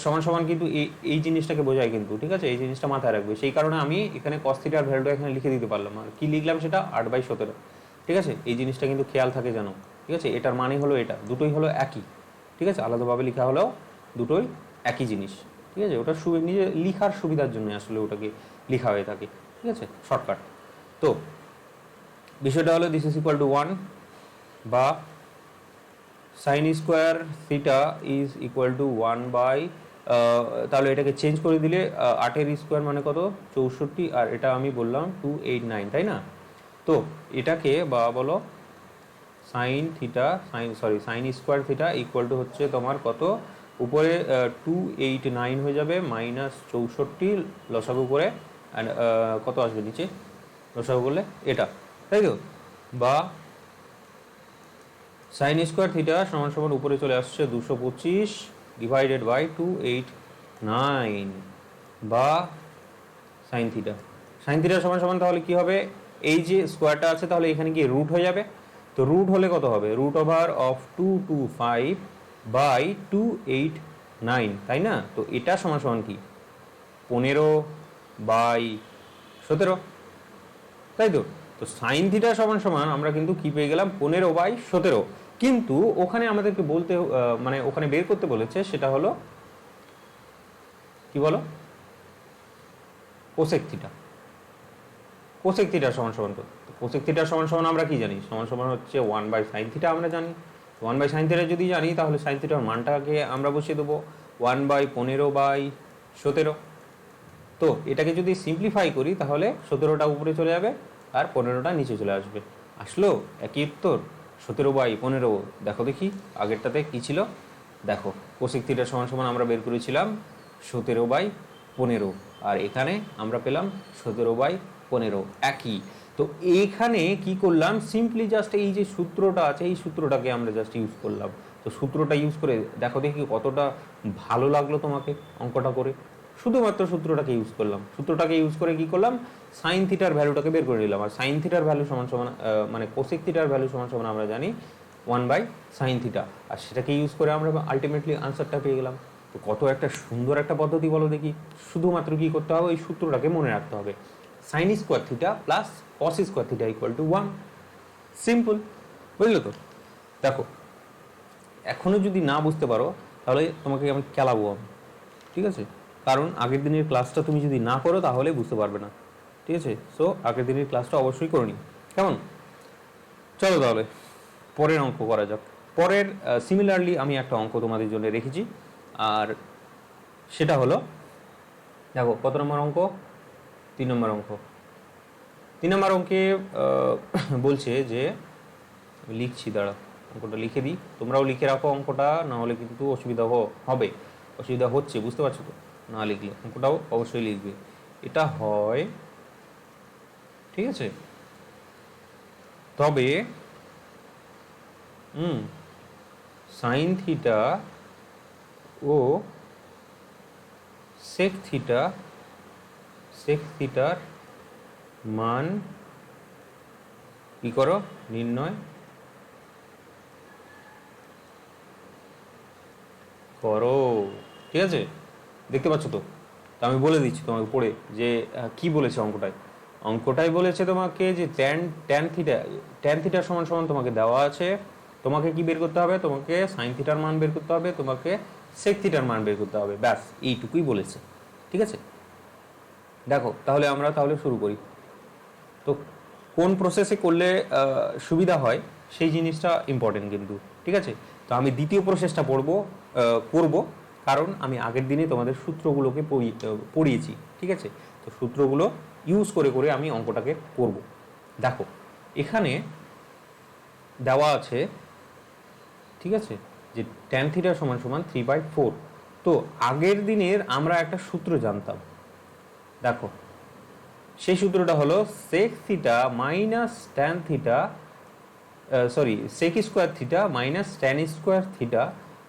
সমান সমান কিন্তু এই জিনিসটাকে বোঝায় কিন্তু। ঠিক আছে, এই জিনিসটা মাথায় রাখবে, সেই কারণে আমি এখানে কস থিটার ভ্যালুটা এখানে লিখে দিতে পারলাম। আর কি লিখলাম, সেটা 8/17। ঠিক আছে, এই জিনিসটা কিন্তু খেয়াল থাকে জানো। ঠিক আছে, এটার মানে হলো এটা, দুটোই হলো একই। ঠিক আছে, আলাদাভাবে লেখা হলেও দুটোই একই জিনিস। ঠিক আছে, ওটা নিজে লিখার সুবিধার জন্য আসলে ওটাকে লেখা হয়ে থাকে। ঠিক আছে, শর্টকাট। তো বিষয়টা হলো দিস ইজ ইকুয়াল টু 1 বা sign square theta is equal to 1 তাহলে এটাকে চেঞ্জ করে দিলে 8-এর স্কোয়ার মানে কত, 64, আর এটা আমি বললাম 289, তাই না? তো এটাকে বা বলো sign square theta equal to হচ্ছে তোমার কত, উপরে 289 হয়ে যাবে মাইনাস 64 লসাগু করে, অ্যান্ড কত আসবে নিচে লসাগু করলে এটা, তাই তো? বা সাইন স্কোয়ার থিটা সমান সমান উপরে চলে আসছে 225 ডিভাইডেড বাই 289 বা সাইন থিটা সমান সমান তাহলে কি হবে, এই যে স্কোয়ারটা আছে তাহলে এখানে গিয়ে রুট হয়ে যাবে। তো রুট হলে কত হবে, রুট ওভার অফ 225/289, তাই না? তো এটা সমান সমান কি, 15/17, তাই তো? তো সাইন থিটা সমান সমান আমরা কিন্তু কি পেয়ে গেলাম, 15/17। কিন্তু ওখানে আমাদেরকে বলতে মানে ওখানে বের করতে বলেছে, সেটা হলো কি বলো, কোসেক থিটা সমান সমান কত? কোসেক থিটা সমান সমান আমরা কি জানি, সমান সমান হচ্ছে 1/sin থিটা আমরা জানি। 1/sin থিটা যদি জানি তাহলে সাইন থিটার মানটাকে আমরা বসিয়ে দেবো 1/15/17। তো এটাকে যদি সিম্পলিফাই করি তাহলে 17টা উপরে চলে যাবে আর 15টা নিচে চলে আসবে। আসলো একই উত্তর, 17/15। দেখো দেখি আগেরটাতে কি ছিল, দেখো কোসেক থিটা সমান সমান আমরা বের করেছিলাম 17/15, আর এখানে আমরা পেলাম 17/15, একই। তো এইখানে কি করলাম, সিম্পলি জাস্ট এই যে সূত্রটা আছে এই সূত্রটাকে আমরা জাস্ট ইউজ করলাম। তো সূত্রটা ইউজ করে দেখো দেখি কতটা ভালো লাগলো তোমাকে অঙ্কটা করে। শুধুমাত্র সূত্রটাকে ইউজ করলাম, সূত্রটাকে ইউজ করে কি করলাম, সাইন থিটার ভ্যালুটাকে বের করে নিলাম। আর সাইন থিটার ভ্যালু সমান সমান মানে কোসেক থিটার ভ্যালু সমান সমান আমরা জানি 1/sin থিটা, আর সেটাকে ইউজ করে আমরা আলটিমেটলি আনসারটা পেয়ে গেলাম। তো কত একটা সুন্দর একটা পদ্ধতি বলো দেখি। শুধুমাত্র কি করতে হবে, ওই সূত্রটাকে মনে রাখতে হবে, sign square theta plus cos square theta equal to 1। Simple, বুঝলো তো? দেখো এখনো যদি না বুঝতে পারো তাহলে তোমাকে আমি খেলাবো আমি, ঠিক আছে? কারণ আগের দিনের ক্লাসটা তুমি যদি না করো তাহলে বুঝতে পারবে না। ঠিক আছে, সো আগের দিনের ক্লাসটা অবশ্যই করে নিও, কেমন? চলো তাহলে পরের অঙ্ক করা যাক। পরের সিমিলারলি আমি একটা অঙ্ক তোমাদের জন্য রেখেছি, আর সেটা হলো, দেখো কত নম্বর অঙ্ক, 3 নম্বর অঙ্ক। 3 নম্বর অঙ্কে বলছে যে, লিখছি দাঁড়া, অঙ্কটা লিখে দিই, তোমরাও লিখে রাখো অঙ্কটা, না হলে কিন্তু অসুবিধা হবে, অসুবিধা হচ্ছে, বুঝতে পারছো তো? না লিখলে অঙ্কটাও অবশ্যই লিখবে। এটা হয়, ঠিক আছে? তবে সাইন থিটা ও সেক থিটার মান কি করো, নির্ণয় করো। ঠিক আছে, দেখতে পাচ্ছ তো? আমি বলে দিচ্ছি তোমাকে পড়ে যে কি বলেছে অঙ্কটায়। অঙ্কটাই বলেছে তোমাকে যে ট্যান থিটা সমান সমান তোমাকে দেওয়া আছে, তোমাকে কি বের করতে হবে, তোমাকে সাইন থিটার মান বের করতে হবে, তোমাকে সেক থিটার মান বের করতে হবে, ব্যাস এইটুকুই বলেছে। ঠিক আছে, দেখো তাহলে আমরা শুরু করি। তো কোন প্রসেসে করলে সুবিধা হয় সেই জিনিসটা ইম্পর্টেন্ট কিন্তু। ঠিক আছে, তো আমি দ্বিতীয় প্রসেসটা করব, কারণ আমি আগের দিনে তোমাদের সূত্রগুলোকে পড়িয়েছি। ঠিক আছে, তো সূত্রগুলো ইউজ করে করে আমি অঙ্কটাকে করব। দেখো এখানে দেওয়া আছে, ঠিক আছে, যে ট্যান থিটা সমান সমান 3/4। তো আগের দিনের আমরা একটা সূত্র জানতাম, দেখো সেই সূত্রটা হলো sec theta minus tan theta, sec square theta minus tan square theta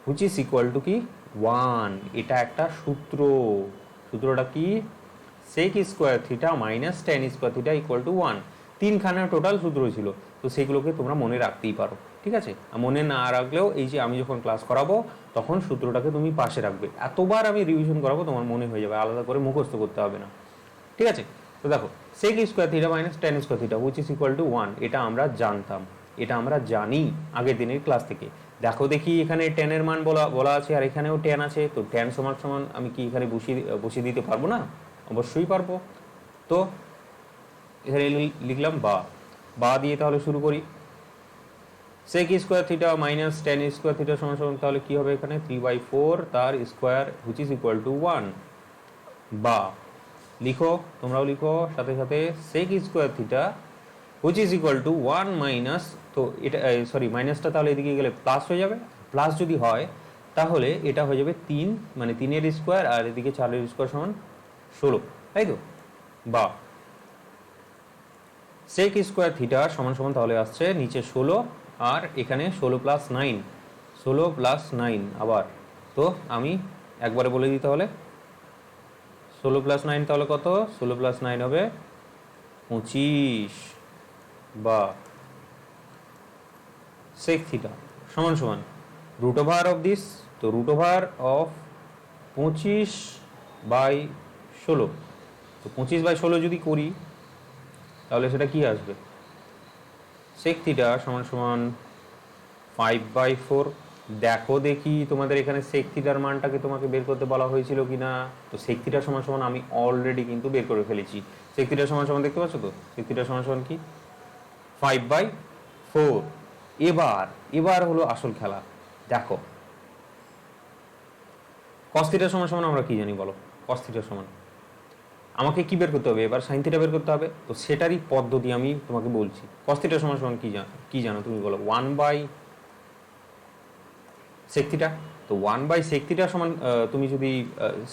which is equal to কি 1। এটা একটা সূত্র। সূত্রটা কি? Sec square theta minus tan square theta equal to 1। তিনখানা টোটাল সূত্র ছিল, তো সেগুলোকে তোমরা মনে রাখতেই পারো। ঠিক আছে, মনে না রাখলেও এই যে আমি যখন ক্লাস করাবো তখন সূত্রটাকে তুমি পাশে রাখবে, এতবার আমি রিভিশন করাবো তোমার মনে হয়ে যাবে, আলাদা করে মুখস্থ করতে হবে না। ঠিক আছে, তো দেখো sec square theta minus tan square theta which is equal to 1, এটা আমরা জানতাম, এটা আমরা জানি আগের দিনের ক্লাস থেকে। দেখো দেখি এখানে ট্যানের মান বলা আছে আর এখানেও ট্যান আছে, তো ট্যান সমান সমান আমি কি এখানে বসিয়ে দিতে পারবো না? অবশ্যই পারবো। তো এখানে লিখলাম বা দিয়ে তাহলে শুরু করি। Sec square theta minus tan square theta সমান সমান তাহলে কি হবে এখানে 3/4 তার square which is equal to 1। বা লিখো, তোমরাও লিখো সাথে সাথে, sec square theta which is equal to 1 minus, তো এটা সরি মাইনাসটা তাহলে এদিকে গেলে প্লাস হয়ে যাবে, প্লাস যদি হয় তাহলে এটা হয়ে যাবে 3, মানে 3-এর স্কোয়ার আর এদিকে 4-এর স্কোয়ার সমান 16, তাই তো? বা সেক স্কোয়ার থিটা সমান সমান তাহলে আসছে নিচে 16 আর এখানে 16 প্লাস 9, 16 প্লাস 9 আবার। তো আমি একবারে বলে দিই তাহলে 16 প্লাস 9 তাহলে কত? 16 প্লাস 9 হবে 25। বা সেক থিটা সমান সমান রুট ওভার অফ দিস, তো রুট ওভার অফ 25/16, তো 25/16 যদি করি তাহলে সেটা কি আসবে? সেক থিটা সমান সমান 5/4। দেখো দেখি তোমাদের এখানে সেক থিটার মানটাকে তোমাকে বের করতে বলা হয়েছিল কিনা। তো সেক থিটা সমান সমান আমি অলরেডি কিন্তু বের করে ফেলেছি। সেক থিটা সমান সমান দেখতে পাচ্ছ তো? সেক থিটা সমান সমান কি 5/4। এবার হলো আসল খেলা। দেখো কস থিটা সমান সমান আমরা কি জানি বলো? কস থিটা সমান আমাকে কি বের করতে হবে? এবার সাইন থিটা বের করতে হবে, তো সেটারই পদ্ধতি আমি তোমাকে বলছি। কস থিটা সমান সমান কি জানো তুমি বলো? 1/sec theta. তো 1/sec থিটা সমান তুমি যদি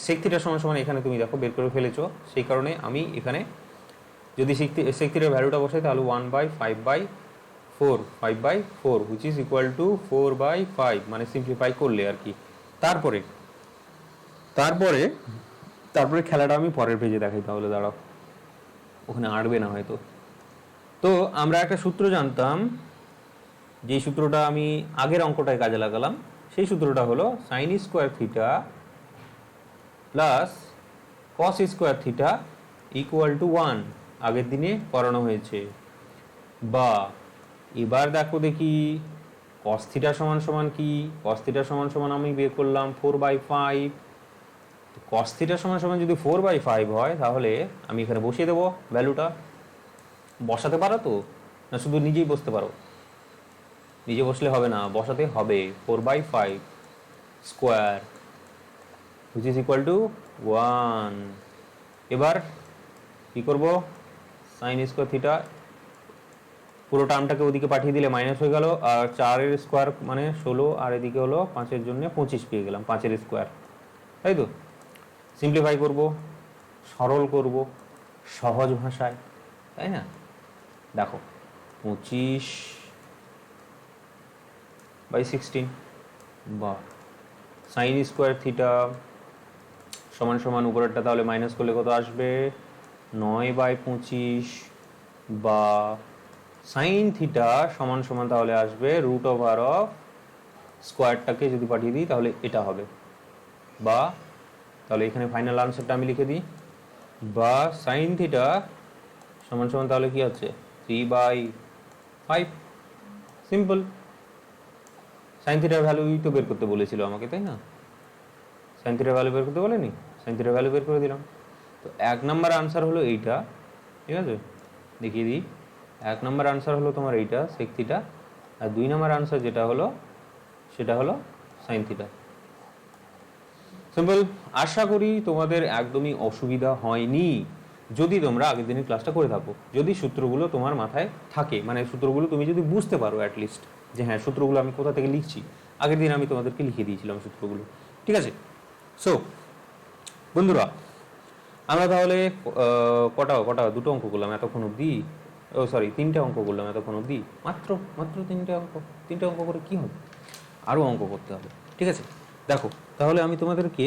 sec থিটা সমান সমান এখানে তুমি দেখো বের করে ফেলেছো, সেই কারণে আমি এখানে যদি sec থিটার ভ্যালুটা বসাই তাহলে 1/5/4, 5/4 হুইচ ইজ ইকুয়াল টু 4/5, মানে সিম্পলিফাই করলে আর কি। তারপরে তারপরে খেলাটা আমি পরের পেজে দেখাই, তাহলে দাঁড়াও, ওখানে আটবে না হয়তো। তো আমরা একটা সূত্র জানতাম, যে সূত্রটা আমি আগের অঙ্কটায় কাজে লাগালাম, সেই সূত্রটা হলো sign square theta plus cos square theta equal to 1, আগের দিনে করানো হয়েছে। বা এবার দেখো দেখি কস থিটা সমান সমান কি? কস থিটা সমান সমান আমি বের করলাম 4/5। কস থিটা সমান সমান যদি 4/5 হয় তাহলে আমি এখানে বসিয়ে দেবো ভ্যালুটা। বসাতে পারো তো, না শুধু নিজেই বসতে পারো? নিজে বসলে হবে না, বসাতে হবে। 4/5 square which is equal to 1। এবার কি করব? সাইন স্কোয়ার থিটা পুরো টার্মটাকে ওদিকে পাঠিয়ে দিলে মাইনাস হয়ে গেল, আর 4-এর স্কোয়ার মানে 16, আর এদিকে হলো 5-এর জন্য 25 পেয়ে গেলাম, 5-এর স্কোয়ার, তাই তো? সিম্পলিফাই করব, সরল করব সহজ ভাষায়, তাই না? দেখো 25/16 বা সাইন স্কোয়ার থিটা সমান সমান উপরেরটা তাহলে মাইনাস করলে কত আসবে? 9/25। বা সাইন থিটা সমান সমান তাহলে আসবে রুট ওভার অফ স্কোয়ারটাকে যদি পাঠিয়ে দিই তাহলে এটা হবে। বা তাহলে এখানে ফাইনাল আনসারটা আমি লিখে দিই, বা সাইন থিটা সমান সমান তাহলে কি আছে 3/5, সিম্পল। সাইন থিটার ভ্যালুই তো বের করতে বলেছিল আমাকে, তাই না? সাইন থিটার ভ্যালু বের করতে বলেনি, সাইন থিটার ভ্যালু বের করে দিলাম। তো 1 নম্বর আনসার হলো এইটা, ঠিক আছে, দেখিয়ে দিই। 1 নম্বর আনসার হলো তোমার এইটা সেক থিটা, আর 2 নম্বর আনসার যেটা হলো সেটা হলো সাইন থিটা। সিম্পল। আশা করি তোমাদের একদমই অসুবিধা হয়নি যদি তোমরা আগের দিনের ক্লাসটা করে থাকো, যদি সূত্রগুলো তোমার মাথায় থাকে, মানে সূত্রগুলো তুমি যদি বুঝতে পারো অ্যাটলিস্ট, যে হ্যাঁ সূত্রগুলো আমি কোথা থেকে লিখছি। আগের দিন আমি তোমাদেরকে লিখে দিয়েছিলাম সূত্রগুলো, ঠিক আছে? সো বন্ধুরা, আমরা তাহলে কটা কটা দুটো অঙ্ক করলাম এতক্ষণ অবধি, ও সরি 3টে অঙ্ক করলাম এতক্ষণ অবধি, মাত্র মাত্র 3টে অঙ্ক করে কি হবে, আরও অঙ্ক করতে হবে, ঠিক আছে? দেখো তাহলে আমি তোমাদেরকে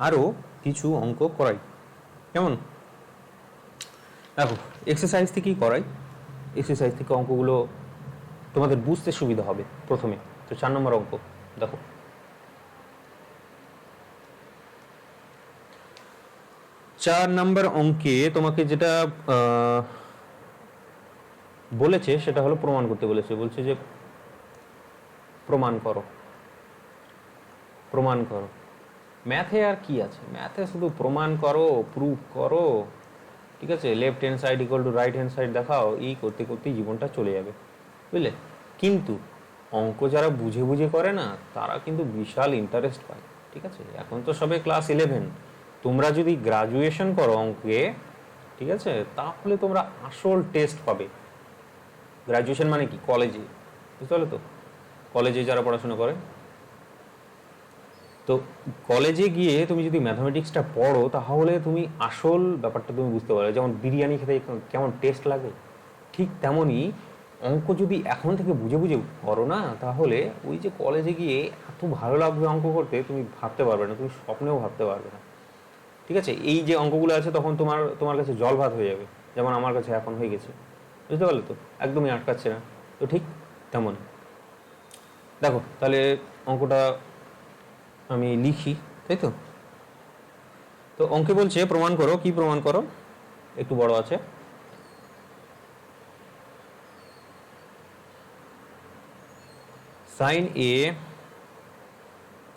আরও কিছু অঙ্ক করাই, কেমন? দেখো এক্সারসাইজ থেকেই করাই, এক্সারসাইজ থেকে অঙ্কগুলো তোমাদের বুঝতে সুবিধা হবে প্রথমে। তো 4 নম্বর অঙ্ক দেখো, 4 নম্বর অঙ্কে তোমাকে যেটা বলেছে সেটা হলো প্রমাণ করতে বলেছে। বলছে যে প্রমাণ করো, প্রমাণ করো। ম্যাথে আর কি আছে, ম্যাথে শুধু প্রমাণ করো, প্রুফ করো, ঠিক আছে? Left hand side equal to right hand side দেখাও, এই করতে করতেই জীবনটা চলে যাবে, বুঝলে? কিন্তু অঙ্ক যারা বুঝে বুঝে করে না, তারা কিন্তু বিশাল ইন্টারেস্ট পায়, ঠিক আছে? এখন তো সবে ক্লাস 11, তোমরা যদি গ্রাজুয়েশন করো অঙ্কে, ঠিক আছে, তাহলে তোমরা আসল টেস্ট পাবে। গ্রাজুয়েশন মানে কি? কলেজে, বুঝতে পারলে তো? কলেজে যারা পড়াশোনা করে, তো কলেজে গিয়ে তুমি যদি ম্যাথামেটিক্সটা পড়ো তাহলে তুমি আসল ব্যাপারটা তুমি বুঝতে পারবে। যেমন বিরিয়ানি খেতে কেমন টেস্ট লাগে, ঠিক তেমনই অঙ্ক যদি এখন থেকে বুঝে বুঝে করো না, তাহলে ওই যে কলেজে গিয়ে এত ভালো লাগবে অঙ্ক করতে, তুমি ভাবতে পারবে না, তুমি স্বপ্নেও ভাবতে পারবে না, ঠিক আছে? এই যে অঙ্কগুলো আছে তখন তোমার কাছে জল ভাত হয়ে যাবে, যেমন আমার কাছে এখন হয়ে গেছে, বুঝতে পারলে তো? একদমই আটকাচ্ছে না। তো ঠিক তেমন দেখো তাহলে অঙ্কটা আমি লিখি, তাই তো? তো অঙ্কে বলছে প্রমাণ করো, কি প্রমাণ করো, একটু বড় আছে। Sine A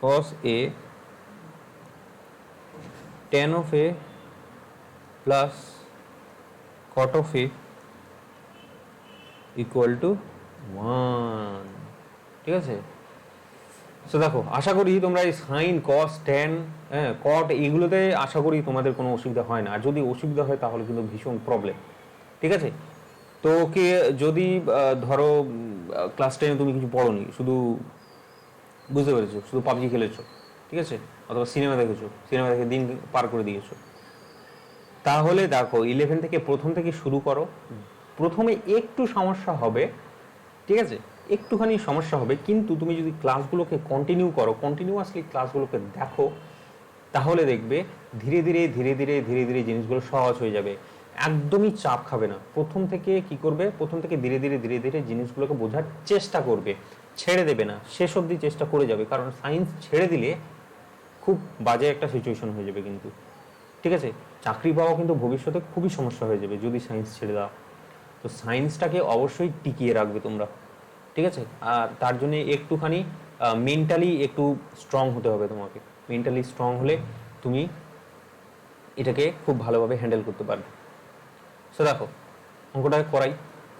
cos A tan of A plus cot of A equal to 1, ঠিক আছে? সো দেখো আশা করি তোমরা এই সাইন কস ট্যান কট এগুলোতে আশা করি তোমাদের কোনো অসুবিধা হয় না, আর যদি অসুবিধা হয় তাহলে কিন্তু ভীষণ প্রবলেম, ঠিক আছে? তো কে যদি ধরো ক্লাস 10 তুমি কিছু পড়োনি, শুধু বুঝতে পেরেছো, শুধু পাবজি খেলেছো, ঠিক আছে, অথবা সিনেমা দেখেছো, সিনেমা দেখে দিন পার করে দিয়েছো, তাহলে দেখো 11 থেকে প্রথম থেকে শুরু করো। প্রথমে একটু সমস্যা হবে, ঠিক আছে, একটুখানি সমস্যা হবে, কিন্তু তুমি যদি ক্লাসগুলোকে কন্টিনিউ করো, কন্টিনিউয়াসলি ক্লাসগুলোকে দেখো, তাহলে দেখবে ধীরে ধীরে ধীরে ধীরে ধীরে ধীরে জিনিসগুলো সহজ হয়ে যাবে। একদমই চাপ খাবে না। প্রথম থেকে কি করবে, প্রথম থেকে ধীরে ধীরে ধীরে ধীরে জিনিসগুলোকে বোঝার চেষ্টা করবে, ছেড়ে দেবে না, শেষ অবধি চেষ্টা করে যাবে। কারণ সায়েন্স ছেড়ে দিলে খুব বাজে একটা সিচুয়েশন হয়ে যাবে কিন্তু, ঠিক আছে? চাকরি পাওয়া কিন্তু ভবিষ্যতে খুবই সমস্যা হয়ে যাবে যদি সায়েন্স ছেড়ে দাও। তো সায়েন্সটাকে অবশ্যই টিকিয়ে রাখবে তোমরা, ঠিক আছে? আর তার জন্য একটুখানি মেন্টালি একটু স্ট্রং হতে হবে তোমাকে। মেন্টালি স্ট্রং হলে তুমি এটাকে খুব ভালোভাবে হ্যান্ডেল করতে পারবে। সো দেখো অঙ্কটা করাই,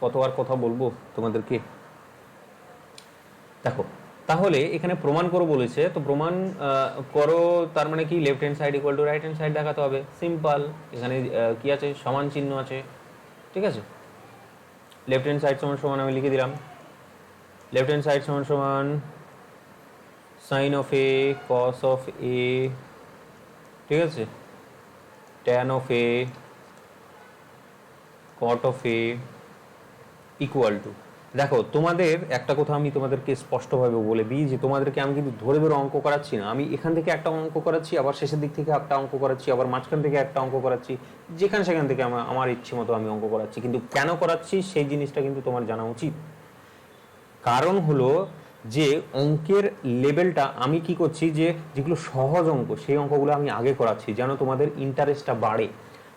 কত আর কথা বলবো তোমাদেরকে। দেখো তাহলে এখানে প্রমাণ করো বলেছে, তো প্রমাণ করো তার মানে কি, left hand side equal to right hand side দেখাতে হবে, সিম্পল। এখানে কি আছে, সমান চিহ্ন আছে, ঠিক আছে? লেফট হ্যান্ড সাইড সমান সমান আমি লিখে দিলাম, লেফট হ্যান্ড সাইড সমান সমান sine of A cos of A, ঠিক আছে, tan of A cot of A equal to. দেখো তোমাদের একটা কথা আমি তোমাদেরকে স্পষ্টভাবে বলে দিই, যে তোমাদেরকে আমি কিন্তু ধরে ধরে অঙ্ক করাচ্ছি না। আমি এখান থেকে একটা অঙ্ক করাচ্ছি, আবার শেষের দিক থেকে একটা অঙ্ক করাচ্ছি, আবার মাঝখান থেকে একটা অঙ্ক করাচ্ছি, যেখানে সেখান থেকে আমার ইচ্ছে মতো আমি অঙ্ক করাচ্ছি। কিন্তু কেন করাচ্ছি সেই জিনিসটা কিন্তু তোমার জানা উচিত। কারণ হলো যে অঙ্কের লেভেলটা আমি কি করছি, যে যেগুলো সহজ অঙ্ক সেই অঙ্কগুলো আমি আগে করাচ্ছি, যেন তোমাদের ইন্টারেস্টটা বাড়ে।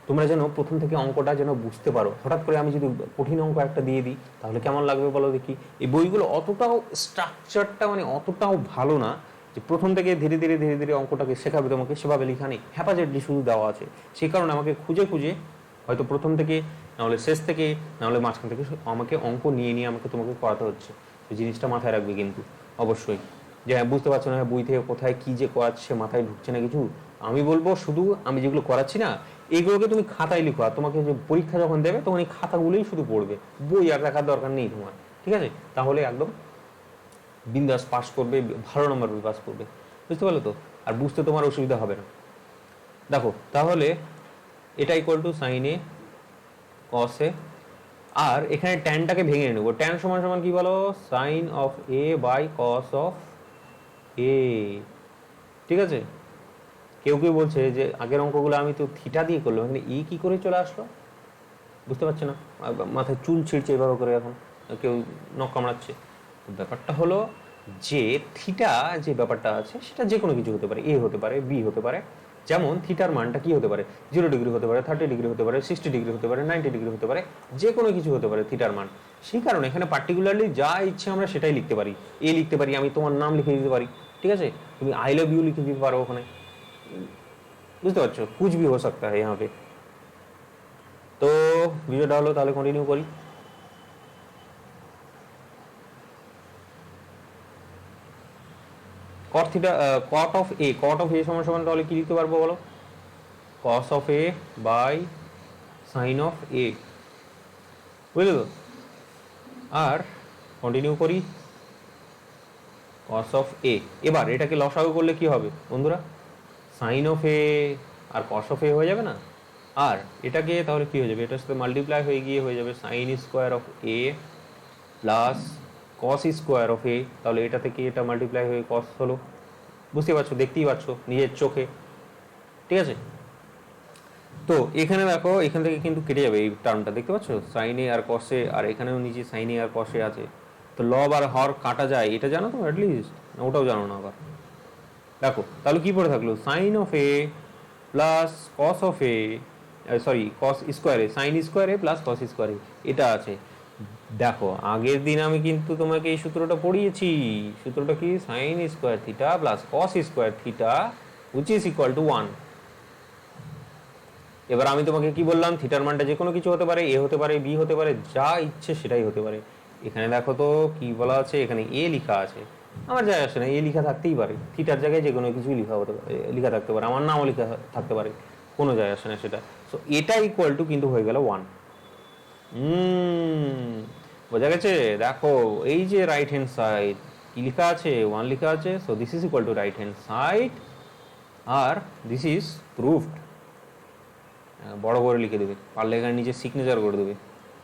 তোমরা যেন প্রথম থেকে অঙ্কটা যেন বুঝতে পারো। হঠাৎ করে আমি যদি কঠিন অঙ্ক একটা দিয়ে দিই তাহলে কেমন লাগবে বলো দেখি। এই বইগুলো অতটাও স্ট্রাকচারটা মানে অতটাও ভালো না যে প্রথম থেকে ধীরে ধীরে ধীরে ধীরে অঙ্কটাকে শেখাবে তোমাকে, সেভাবে লেখা নেই, হ্যাপাজেডলি শুধু দেওয়া আছে। সেই কারণে আমাকে খুঁজে খুঁজে হয়তো প্রথম থেকে নাহলে শেষ থেকে নাহলে মাঝখান থেকে আমাকে অঙ্ক নিয়ে নিয়ে আমাকে তোমাকে করাতে হচ্ছে। তো জিনিসটা মাথায় রাখবে কিন্তু অবশ্যই, যে হ্যাঁ বুঝতে পারছো না বই থেকে কোথায় কী যে করাচ্ছে, মাথায় ঢুকছে না কিছু। আমি বলবো শুধু আমি যেগুলো করাচ্ছি না এইগুলোকে তুমি খাতায় লিখো, আর তোমাকে যে পরীক্ষা যখন দেবে তখন এই খাতাগুলোই শুধু পড়বে, বই আর দেখার দরকার নেই তোমার, ঠিক আছে? তাহলে একদম বিন্দাস পাস করবে, ভালো নম্বর পাস করবে, বুঝতে পারলো তো? আর বুঝতে তোমার অসুবিধা হবে না। দেখো তাহলে এটা equal to sine A cos A, আর এখানে ট্যানটাকে ভেঙে নেবো। ট্যান সমান সমান কি বলো, sine of A by cos of A, ঠিক আছে? কেউ কেউ বলছে যে আগের অঙ্কগুলো আমি তো থিটা দিয়ে করলাম, এখানে ই কি করে চলে আসলো, বুঝতে পারছে না, মাথায় চুল ছিঁড়ছে এভাবে করে, এখন কেউ নখ কামড়াচ্ছে। ব্যাপারটা হলো যে থিটা যে ব্যাপারটা আছে সেটা যে কোনো কিছু হতে পারে, এ হতে পারে, বি হতে পারে। যেমন থিটার মানটা কি হতে পারে, 0 ডিগ্রি হতে পারে, 30 ডিগ্রি হতে পারে, 60 ডিগ্রি হতে পারে, 90 ডিগ্রি হতে পারে, যে কোনো কিছু হতে পারে থিটার মান। সেই কারণে এখানে পার্টিকুলারলি যা ইচ্ছে আমরা সেটাই লিখতে পারি। এ লিখতে পারি, আমি তোমার নাম লিখে দিতে পারি, ঠিক আছে? তুমি আই লাভ ইউ লিখে দিতে পারো ওখানে, বুঝতে পারছো? कुछ भी हो सकता है यहाँ पे। তো ভিডিওটা হলো, তাহলে কন্টিনিউ করি। কট থিটা, কট অফ এ সমান সমান তাহলে কি লিখতে পারবো বলো, cos of A by sine of A, বুঝলে তো? আর কন্টিনিউ করি, কস অফ এ। এবার এটাকে লসাগু করলে কি হবে বন্ধুরা, সাইন অফ এ আর কস অফ এ হয়ে যাবে না? আর এটাকে তাহলে কি হয়ে যাবে, এটার সাথে মাল্টিপ্লাই হয়ে গিয়ে হয়ে যাবে sine square of A plus cos square of A. তাহলে এটা থেকে এটা মাল্টিপ্লাই হয়ে কস হলো, বুঝতে পারছো, দেখতেই পাচ্ছ নিজের চোখে, ঠিক আছে? তো এখানে দেখো এখান থেকে কিন্তু কেটে যাবে এই টার্মটা, দেখতে পাচ্ছ সাইনে আর কসে, আর এখানেও নিচে সাইনে আর কসে আছে। তো লব আর হর কাটা যায়, এটা জানো তো অ্যাটলিস্ট, ওটাও জানো না আবার। দেখো তাহলে কি পড়ে থাকলো, sine of A plus cos of A, sorry cos স্কোয়ারে, সাইন স্কোয়ারে প্লাস কস স্কোয়ারে, এটা আছে। দেখো আগের দিন আমি কিন্তু তোমাকে এই সূত্রটা পড়িয়েছি। সূত্রটা কি, sign square theta plus cos square theta which is equal to 1। এবার আমি তোমাকে কি বললাম, থিটার মানটা যে কোনো কিছু হতে পারে, এ হতে পারে, বি হতে পারে, যা ইচ্ছে সেটাই হতে পারে। এখানে দেখো তো কি বলা আছে, এখানে এ লেখা আছে, আমার যায় আসে না, এ লেখা থাকতেই পারে, থিটার জায়গায় যে কোনো কিছুই লেখা হতে পারে, লেখা থাকতে পারে, আমার নামও লেখা থাকতে পারে, কোনো যায় আসে না সেটা। সো এটা ইকুয়াল টু কিন্তু হয়ে গেল 1। বোঝা গেছে? দেখো এই যে রাইট হ্যান্ড সাইড কি লেখা আছে, 1 লেখা আছে, so this is equal to right hand side, আর দিস ইজ প্রুফড। বড় করে লিখে দেবে, পারলে এখানে নিজে সিগনেচার করে দেবে,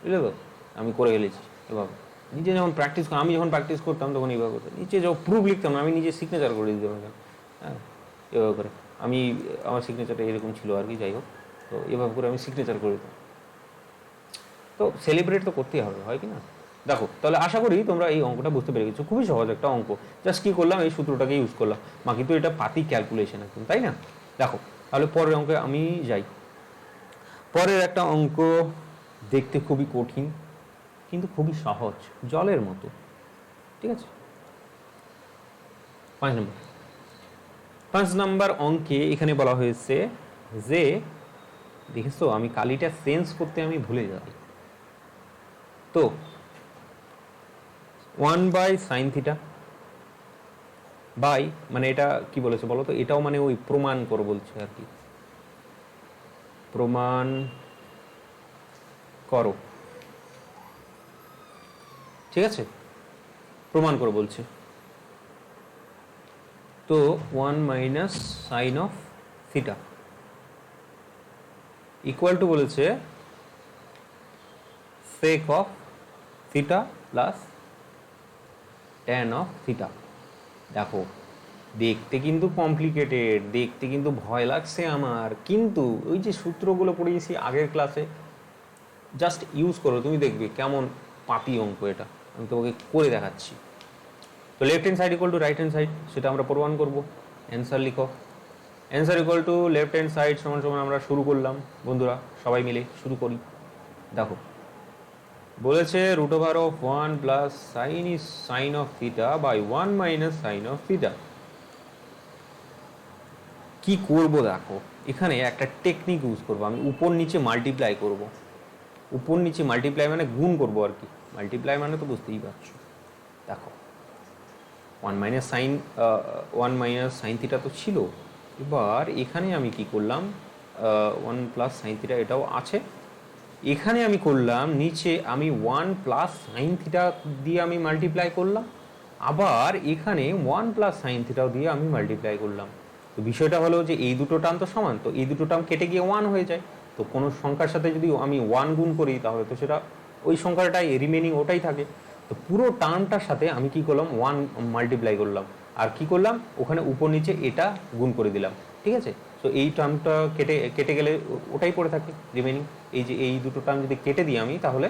বুঝলে তো? আমি করে ফেলেছি এভাবে, নিজে যখন প্র্যাকটিস, আমি যখন প্র্যাকটিস করতাম তখন এইভাবে করতাম, নিচে যখন প্রুফ লিখতাম না, আমি নিজে সিগনেচার করে দিতাম এখানে, হ্যাঁ এভাবে করে। আমি আমার সিগনেচারটা এরকম ছিল আর কি, যাই হোক, তো এভাবে করে আমি সিগনেচার করে দিতাম। তো সেলিব্রেট তো করতেই হবে, হয় কি না? দেখো তাহলে আশা করি তোমরা এই অঙ্কটা বুঝতে পেরে গেছো, খুবই সহজ একটা অঙ্ক, জাস্ট কি করলাম, এই সূত্রটাকে ইউজ করলাম, বাকি তো এটা পাতি ক্যালকুলেশন একদম, তাই না? দেখো তাহলে পরের অঙ্কে আমি যাই। পরের একটা অঙ্ক দেখতে খুবই কঠিন কিন্তু খুবই সহজ, জলের মতো, ঠিক আছে? 5 নম্বর অঙ্কে এখানে বলা হয়েছে যে, দেখেছো আমি কালিটা চেঞ্জ করতে আমি ভুলে যাই। তো 1/sin থিটা বাই, মানে এটা কি বলেছে বলো তো, এটাও মানে ওই প্রমাণ করো বলছে আর কি, প্রমাণ করো, ঠিক আছে? প্রমাণ করো বলছে। তো 1 minus sine of theta equal to বলেছে sec of theta plus tan of theta. দেখো দেখতে কিন্তু কমপ্লিকেটেড, দেখতে কিন্তু ভয় লাগছে আমার, কিন্তু ওই যে সূত্রগুলো পড়িয়েছি আগের ক্লাসে, জাস্ট ইউজ করো, তুমি দেখবে কেমন পাতি অঙ্ক এটা, আমি তোমাকে করে দেখাচ্ছি। তো left hand side equal to right hand side, সেটা আমরা প্রমাণ করবো, অ্যান্সার লিখো। Answer equal to left hand side সমান সমান আমরা শুরু করলাম বন্ধুরা, সবাই মিলে শুরু করি। দেখো বলেছে root over of 1 plus sine of theta by 1 minus sine of theta. কি করব দেখো, এখানে একটা টেকনিক ইউজ করব, আমি উপর নিচে মাল্টিপ্লাই করব। উপর নিচে মাল্টিপ্লাই মানে গুণ করব আর কি, মাল্টিপ্লাই মানে তো বুঝতেই পারছো। দেখো 1 মাইনাস সাইন থিটা তো ছিল, এবার এখানে আমি কি করলাম, 1 প্লাস সাইন থিটা এটাও আছে, এখানে আমি করলাম নিচে আমি 1 প্লাস সাইন থিটা দিয়ে আমি মাল্টিপ্লাই করলাম, আবার এখানে 1 প্লাস সাইন থিটাও দিয়ে আমি মাল্টিপ্লাই করলাম। তো বিষয়টা হলো যে এই দুটো টার্ম তো সমান, তো এই দুটো টার্ম কেটে গিয়ে 1 হয়ে যায়। তো কোনো সংখ্যার সাথে যদি আমি 1 গুণ করি তাহলে তো সেটা ওই সংখ্যাটাই রিমেনিং ওটাই থাকে। তো পুরো টার্মটার সাথে আমি কি করলাম 1 মাল্টিপ্লাই করলাম, আর কি করলাম ওখানে উপর নিচে এটা গুণ করে দিলাম, ঠিক আছে। তো এই টার্মটা কেটে কেটে গেলে ওটাই পড়ে থাকে রিমেনিং। এই যে এই দুটো টার্ম যদি কেটে দিই আমি তাহলে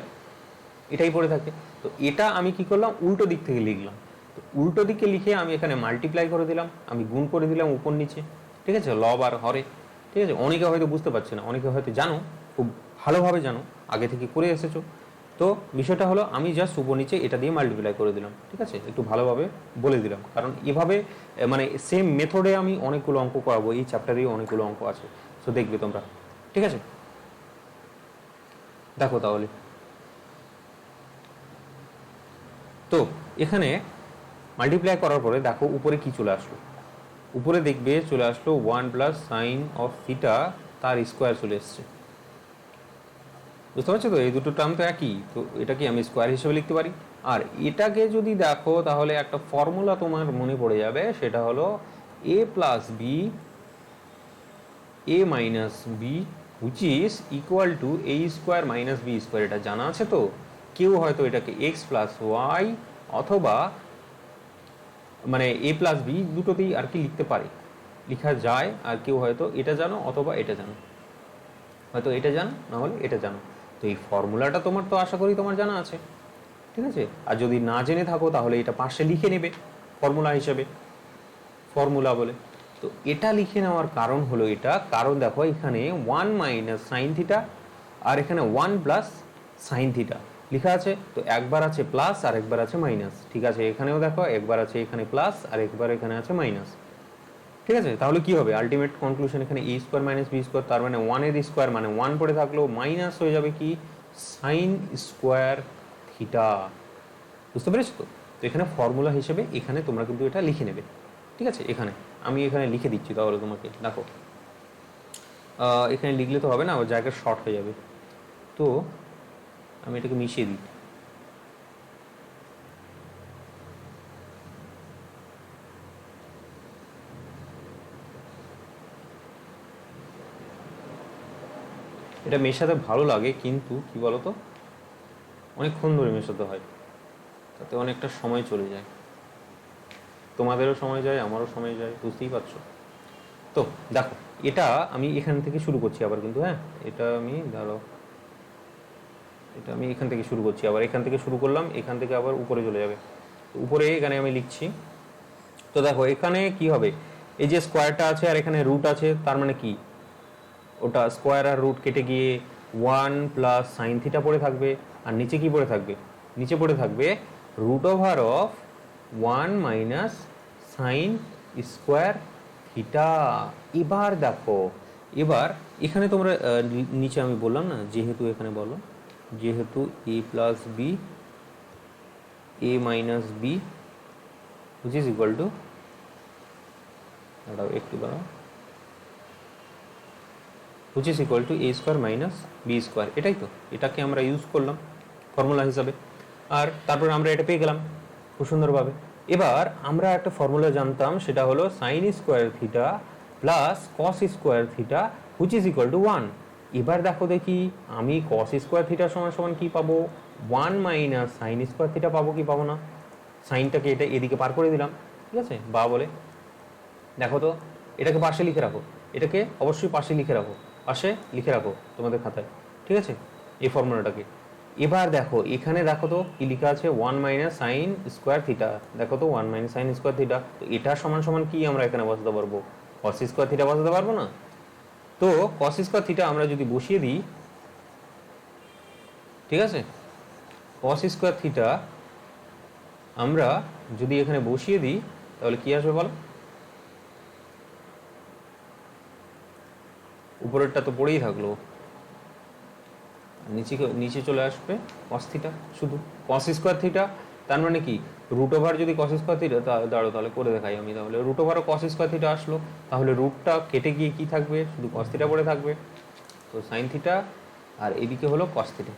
এটাই পড়ে থাকে। তো এটা আমি কি করলাম উল্টো দিক থেকে লিখলাম, তো উল্টো দিকে লিখে আমি এখানে মাল্টিপ্লাই করে দিলাম, আমি গুণ করে দিলাম উপর নিচে, ঠিক আছে, লব আর হরে, ঠিক আছে। অনেকে হয়তো বুঝতে পারছে না, অনেকে হয়তো জানো, খুব ভালোভাবে জানো, আগে থেকে করে এসেছো। তো বিষয়টা হলো আমি জাস্ট উপর নিচে এটা দিয়ে মাল্টিপ্লাই করে দিলাম, ঠিক আছে, একটু ভালোভাবে বলে দিলাম, কারণ এভাবে মানে সেম মেথডে আমি অনেকগুলো অঙ্ক করাবো, এই চ্যাপ্টারেই অনেকগুলো অঙ্ক আছে, সো দেখবে তোমরা, ঠিক আছে। দেখো তাহলে, তো এখানে মাল্টিপ্লাই করার পরে দেখো উপরে কি চলে আসলো, উপরে দেখবে চলে আসলো 1 প্লাস সাইন অফ থিটা তার স্কোয়ার চলে এসছে, বুঝতে পারছো তো, এই দুটো টার্ম তো একই, তো এটাকে আমি স্কোয়ার হিসেবে লিখতে পারি। আর এটাকে যদি দেখো তাহলে একটা ফর্মুলা তোমার মনে পড়ে যাবে, সেটা হলো a plus B A minus B which is equal to A square minus B square. এটা জানা আছে তো, কেউ হয়তো এটাকে এক্স প্লাস ওয়াই অথবা মানে এ প্লাস বি দুটোতেই আর কি লিখতে পারে, লেখা যায়। আর কেউ হয়তো এটা জানো অথবা এটা জানো, হয়তো এটা জানো না হলে এটা জানো। তো এই ফর্মুলাটা তোমার তো আশা করি তোমার জানা আছে, ঠিক আছে। আর যদি না জেনে থাকো তাহলে এটা পাশে লিখে নেবে ফর্মুলা হিসেবে, ফর্মুলা বলে। তো এটা লিখে নেওয়ার কারণ হলো এটা, কারণ দেখো এখানে 1 মাইনাস সাইন থিটা আর এখানে 1 প্লাস সাইন থিটা লেখা আছে, তো একবার আছে প্লাস আর একবার আছে মাইনাস, ঠিক আছে। এখানেও দেখো একবার আছে এখানে প্লাস আর একবার এখানে আছে মাইনাস, ঠিক আছে। তাহলে কি হবে আলটিমেট কনক্লুশন, এখানে এ স্কোয়ার মাইনাস বি স্কোয়ার, তার মানে 1 এর স্কোয়ার মানে 1 পড়ে থাকলো, মাইনাস হয়ে যাবে কি সাইন স্কোয়ার থিটা, বুঝতে পেরেছো তো। তো এখানে ফর্মুলা হিসেবে এখানে তোমরা কিন্তু এটা লিখে নেবে, ঠিক আছে। এখানে আমি এখানে লিখে দিচ্ছি তাহলে তোমাকে, দেখো এখানে লিখলে তো হবে না, আবার জায়গা শর্ট হয়ে যাবে, তো আমি এটাকে মিশিয়ে দিই। এটা মেশাতে ভালো লাগে, কিন্তু কি বলতো অনেকক্ষণ ধরে মেশাতে হয়, তাতে অনেকটা সময় চলে যায়, তোমাদেরও সময় যায় আমারও সময় যায়, বুঝতেই পারছো। তো দেখো এটা আমি এখান থেকে শুরু করছি আবার, কিন্তু হ্যাঁ এটা আমি ধরো এটা আমি এখান থেকে শুরু করছি, আবার এখান থেকে শুরু করলাম, এখান থেকে আবার উপরে চলে যাবে, উপরে এখানে আমি লিখছি। তো দেখো এখানে কি হবে, এই যে স্কোয়ারটা আছে আর এখানে রুট আছে, তার মানে কি ওটা স্কোয়ার আর রুট কেটে গিয়ে 1 প্লাস সাইন থিটা পড়ে থাকবে, আর নিচে কি পড়ে থাকবে, নিচে পড়ে থাকবে root over of 1 minus sine square theta. এবার দেখো, এবার এখানে তোমরা নিচে আমি বললাম না, যেহেতু এখানে বলো যেহেতু A plus B A minus B which is equal to, একটু দাঁড়াও, which is equal to A square minus B square, এটাই তো, এটাকে আমরা ইউজ করলাম ফর্মুলা হিসাবে, আর তারপর আমরা এটা পেয়ে গেলাম খুব সুন্দরভাবে। এবার আমরা একটা ফর্মুলা জানতাম, সেটা হলো sign square theta plus cos square theta which is equal to 1। এবার দেখো দেখি আমি কস স্কোয়ার থিটা সমান সমান কি পাবো, 1 মাইনাস সাইন স্কোয়ার থিটা পাবো কি পাবো না, সাইনটাকে এটা এদিকে পার করে দিলাম, ঠিক আছে, বা বলে দেখো তো এটাকে পাশে লিখে রাখো, এটাকে অবশ্যই পাশে লিখে রাখো, পাশে লিখে রাখো তোমাদের খাতায়, ঠিক আছে, এই ফর্মুলাটাকে। এবার দেখো এখানে দেখো তো কি লেখা আছে, 1 মাইনাস সাইন স্কোয়ার থিটা, দেখো তো 1 মাইনাস সাইন স্কোয়ার থিটা, তো এটা সমান সমান কি আমরা এখানে বসাতে পারবো, কস স্কোয়ার থিটা বসাতে পারবো না? তো কস স্কোয়ার থিটা আমরা যদি বসিয়ে দিই, ঠিক আছে, কস স্কোয়ার থিটা আমরা যদি এখানে বসিয়ে দিই তাহলে কি আসবে বলো? উপরেরটা তো পড়েই থাকলো, নিচে নিচে চলে আসবে কস থিটা, শুধু কস স্কোয়ার থিটা। তার মানে কি, রুট ওভার যদি কস স্কোয়ার থিটা, দাঁড়ো তাহলে করে দেখাই আমি। তাহলে root over cos square theta আসলো, তাহলে রুটটা কেটে গিয়ে কি থাকবে? শুধু কস থিটা পড়ে থাকবে। তো সাইন থিটা, আর এদিকে হলো কস থিটা।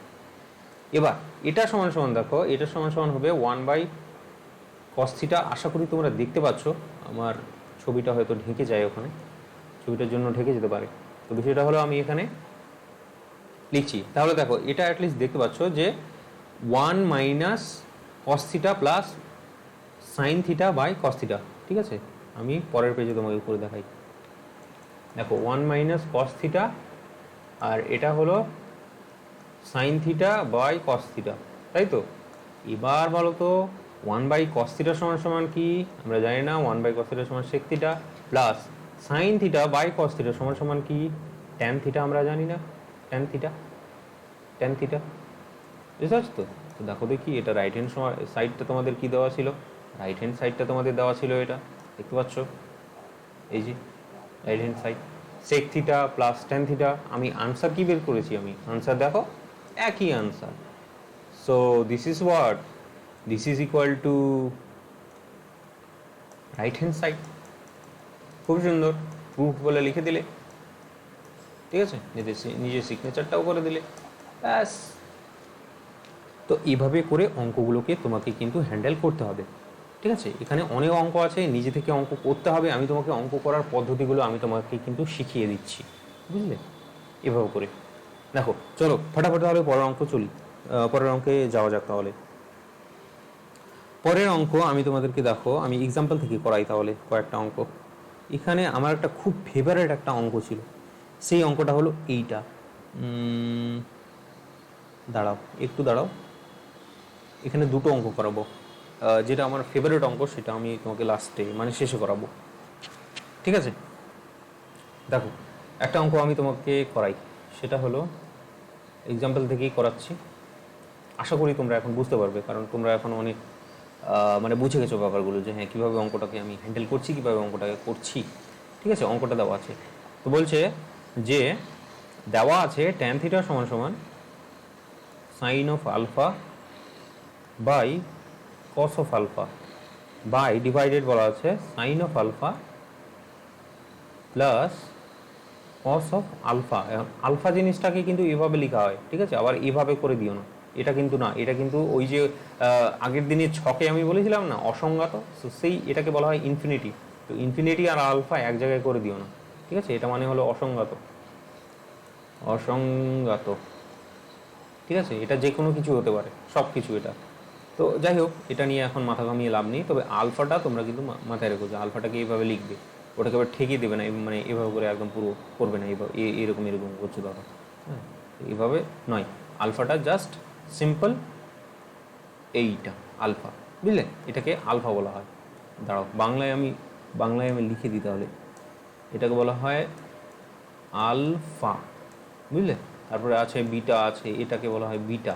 এবার এটা সমান সমান দেখো, এটা সমান সমান হবে 1/cos থিটা। আশা করি তোমরা দেখতে পাচ্ছ, আমার ছবিটা হয়তো ঢেকে যায় ওখানে, ছবিটার জন্য ঢেকে যেতে পারে। তো বিষয়টা হলো আমি এখানে লিখছি, তাহলে দেখো এটা অ্যাটলিস্ট দেখতে পাচ্ছ যে 1 - cos theta plus sine theta by cos theta. ঠিক আছে, আমি পরের পেজে তোমাকে করে দেখাই। দেখো 1 - cos থিটা, আর এটা হলো sine theta by cos theta, তাই তো? এবার বলো তো 1/cos থিটা সমান সমান কি? আমরা জানি না। 1/cos থিটা সমান sec theta, plus sine theta by cos theta সমান সমান কি? Tan theta. আমরা জানি না ট্যান থিটা, ট্যান থিটা, বুঝতে পারছো তো? তো দেখো দেখি, এটা রাইট হ্যান্ড সাইডটা তোমাদের কি দেওয়া ছিল? রাইট হ্যান্ড সাইডটা তোমাদের দেওয়া ছিল, এটা দেখতে পাচ্ছ, এই যে right hand side, sec theta plus tan theta. আমি আনসার কি বের করেছি? আমি আনসার দেখো, একই answer. So this is what, this is equal to right hand side. খুব সুন্দর, প্রুফ বলে লিখে দিলে, ঠিক আছে, নিজের সিগনেচারটাও করে দিলে, ব্যাস। তো এইভাবে করে অঙ্কগুলোকে তোমাকে কিন্তু হ্যান্ডেল করতে হবে, ঠিক আছে? এখানে অনেক অঙ্ক আছে, নিজে থেকে অঙ্ক করতে হবে। আমি তোমাকে অঙ্ক করার পদ্ধতিগুলো আমি তোমাকে কিন্তু শিখিয়ে দিচ্ছি, বুঝলে? এভাবে করে দেখো। চলো ফটাফট তাহলে পরের অঙ্ক চলি, পরের অঙ্কে যাওয়া যাক। তাহলে পরের অঙ্ক আমি তোমাদেরকে, দেখো আমি এক্সাম্পল থেকে করাই তাহলে কয়েকটা অঙ্ক। এখানে আমার একটা খুব ফেভারিট একটা অঙ্ক ছিল, সেই অঙ্কটা হলো এইটা। দাঁড়াও একটু দাঁড়াও, এখানে দুটো অঙ্ক করাবো। যেটা আমার ফেভারিট অঙ্ক সেটা আমি তোমাকে লাস্টে মানে শেষে করাবো, ঠিক আছে? দেখো একটা অঙ্ক আমি তোমাকে করাই, সেটা হলো এক্সাম্পল থেকেই করাচ্ছি। আশা করি তোমরা এখন বুঝতে পারবে, কারণ তোমরা এখন অনেক মানে বুঝে গেছো ব্যাপারগুলো, যে হ্যাঁ কীভাবে অঙ্কটাকে আমি হ্যান্ডেল করছি, কীভাবে অঙ্কটাকে করছি, ঠিক আছে? অঙ্কটা দেওয়া আছে, তো বলছে যে দেওয়া আছে ট্যান থিটা সমান সমান sine of alpha by cos of alpha by divided বলা আছে sine of alpha plus cos of alpha. Alpha জিনিসটাকে কিন্তু এভাবে লেখা হয়, ঠিক আছে? আবার এভাবে করে দিও না, এটা কিন্তু না, এটা কিন্তু ওই যে আগের দিনের ছকে আমি বলেছিলাম না অসংজ্ঞাত, তো সেই এটাকে বলা হয় ইনফিনিটি। তো ইনফিনিটি আর আলফা এক জায়গায় করে দিও না, ঠিক আছে? এটা মানে হলো অসংজ্ঞাত, অসংজ্ঞাত, ঠিক আছে? এটা যে কোনো কিছু হতে পারে, সব কিছু এটা। তো যাই হোক, এটা নিয়ে এখন মাথা ঘামিয়ে লাভ নেই। তবে আলফাটা তোমরা কিন্তু মাথায় রেখো, যে আলফাটাকে এইভাবে লিখবে, ওটাকে আবার ঠেকিয়ে দেবে না, মানে এভাবে করে একদম পুরো করবে না, এইভাবে এরকম এরকম করছে ধরো, হ্যাঁ, এইভাবে নয়। আলফাটা জাস্ট সিম্পল এইটা আলফা, বুঝলে? এটাকে আলফা বলা হয়। দাঁড়াও বাংলায় আমি লিখে দিই তাহলে। এটাকে বলা হয় আলফা, বুঝলে? তারপরে আছে বিটা আছে, এটাকে বলা হয় বিটা।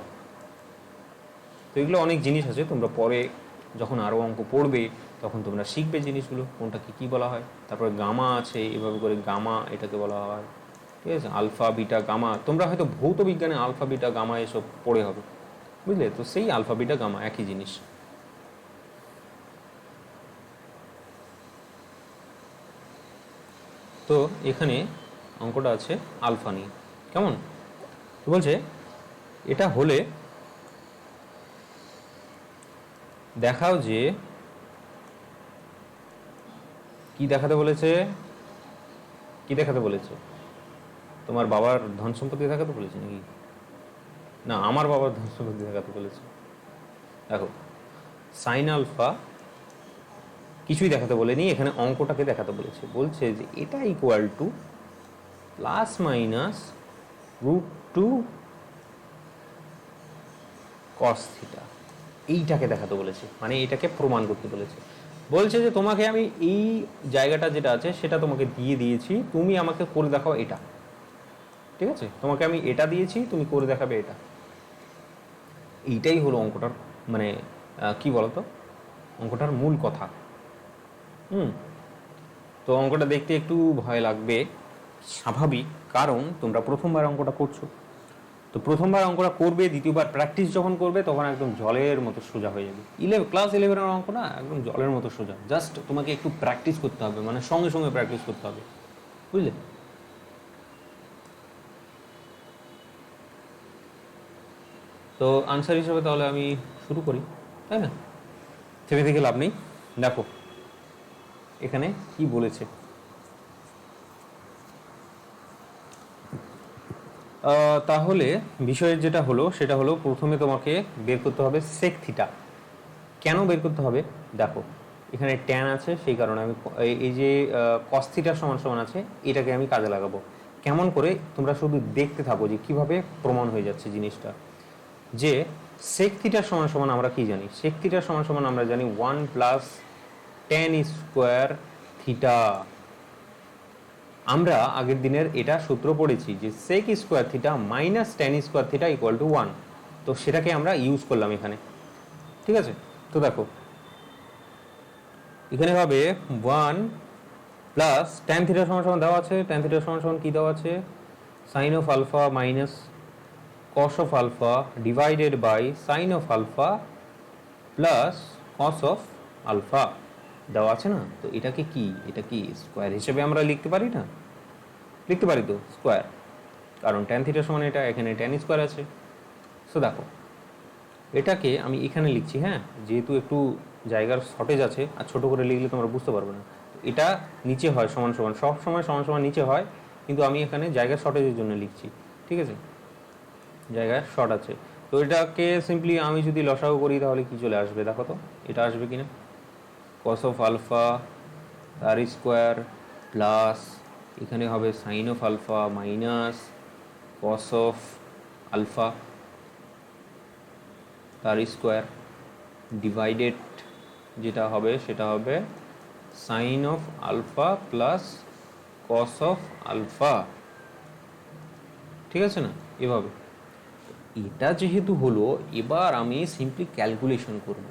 তো এগুলো অনেক জিনিস আছে, তোমরা পরে যখন আরও অঙ্ক পড়বে তখন তোমরা শিখবে জিনিসগুলো, কোনটাকে কী বলা হয়। তারপরে গামা আছে, এভাবে করে গামা এটাকে বলা হয়, ঠিক আছে? আলফা বিটা গামা, তোমরা হয়তো ভৌত বিজ্ঞানে আলফা বিটা গামা এসব পড়ে হবে, বুঝলে? তো সেই আলফা বিটা গামা একই জিনিস। তো এখানে অঙ্কটা আছে আলফা নিয়ে, কেমন? তো বলছে এটা হলে দেখাও যে, কি দেখাতে বলেছে, কি দেখাতে বলেছে? তোমার বাবার ধন সম্পত্তি দেখাতে বলেছে নাকি? না, আমার বাবার ধন সম্পত্তি দেখাতে বলেছে। দেখো সাইন আলফা কিছুই দেখাতে বলেনি, এখানে অঙ্কটাকে দেখাতে বলেছে। বলছে যে এটা equal two plus minus √2 cos theta, এইটাকে দেখাতে বলেছে, মানে এটাকে প্রমাণ করতে বলেছে। বলছে যে তোমাকে আমি এই জায়গাটা যেটা আছে সেটা তোমাকে দিয়ে দিয়েছি, তুমি আমাকে করে দেখাও এটা। ঠিক আছে, তোমাকে আমি এটা দিয়েছি, তুমি করে দেখাবে এটা। এইটাই হলো অঙ্কটার মানে কি বলতো, অঙ্কটার মূল কথা। হুম। তো অঙ্কটা দেখতে একটু ভয় লাগবে, স্বাভাবিক, কারণ তোমরা প্রথমবার অঙ্কটা করছো। তো প্রথমবার অঙ্কটা করবে, দ্বিতীয়বার প্র্যাকটিস যখন করবে তখন একদম জলের মতো সোজা হয়ে যাবে। ক্লাস 11-এর অঙ্ক না, একদম জলের মতো সোজা। জাস্ট তোমাকে একটু প্র্যাকটিস করতে হবে, মানে সঙ্গে সঙ্গে প্র্যাকটিস করতে হবে, বুঝলে? তো আনসার হিসেবে তাহলে আমি শুরু করি, তাই না? থেকে থেকে লাভ নেই। দেখো এখানে কি বলেছে। তাহলে বিষয়ের যেটা হলো সেটা হলো, প্রথমে তোমাকে বের করতে হবে সেক থিটা। কেন বের করতে হবে? দেখো এখানে ট্যান আছে, সেই কারণে আমি এই যে কস থিটার সমান সমান আছে, এটাকে আমি কাজে লাগাবো। কেমন করে? তোমরা শুধু দেখতে থাকো যে কিভাবে প্রমাণ হয়ে যাচ্ছে জিনিসটা। যে সেক থিটার সমান সমান আমরা কি জানি? সেক থিটার সমান সমান আমরা জানি 1 প্লাস ট্যান স্কোয়ার থিটা। আমরা আগের দিনের এটা সূত্র পড়েছি যে sec square theta minus tan square theta equal to 1। তো সেটাকে আমরা ইউজ করলাম এখানে। ঠিক আছে, তো দেখো এখানে হবে 1 প্লাস ট্যান থিটার সমান সমান দেওয়া আছে। ট্যান থিটার সমান সমান কি দেওয়া আছে? Sine of alpha minus cos of alpha divided by sine of alpha plus cos of alpha দেওয়া আছে না? তো এটাকে কি, এটা কি স্কোয়ার হিসেবে আমরা লিখতে পারি না? লিখতে পারি তো স্কোয়ার, কারণ ট্যান থিটার সমান এটা, এখানে ট্যান স্কোয়ার আছে। সো দেখো এটাকে আমি এখানে লিখছি, হ্যাঁ, যেহেতু একটু জায়গার শর্টেজ আছে, আর ছোট করে লিখলে তোমরা বুঝতে পারবে না। এটা নিচে হয় সমান সমান, সব সময় সমান সমান নিচে হয়, কিন্তু আমি এখানে জায়গার শর্টেজের জন্য লিখছি। ঠিক আছে, জায়গায় শর্ট আছে। তো এটাকে সিম্পলি আমি যদি লসাগু করি তাহলে কি চলে আসবে দেখো তো, এটা আসবে কিনা? কস অফ আলফা তার স্কোয়ার প্লাস এখানে হবে sine of alpha minus cos of alpha তার স্কোয়ার ডিভাইডেড যেটা হবে সেটা হবে sine of alpha plus cos of alpha. ঠিক আছে না? এভাবে এটা যেহেতু হলো, এবার আমি সিম্পলি ক্যালকুলেশন করব।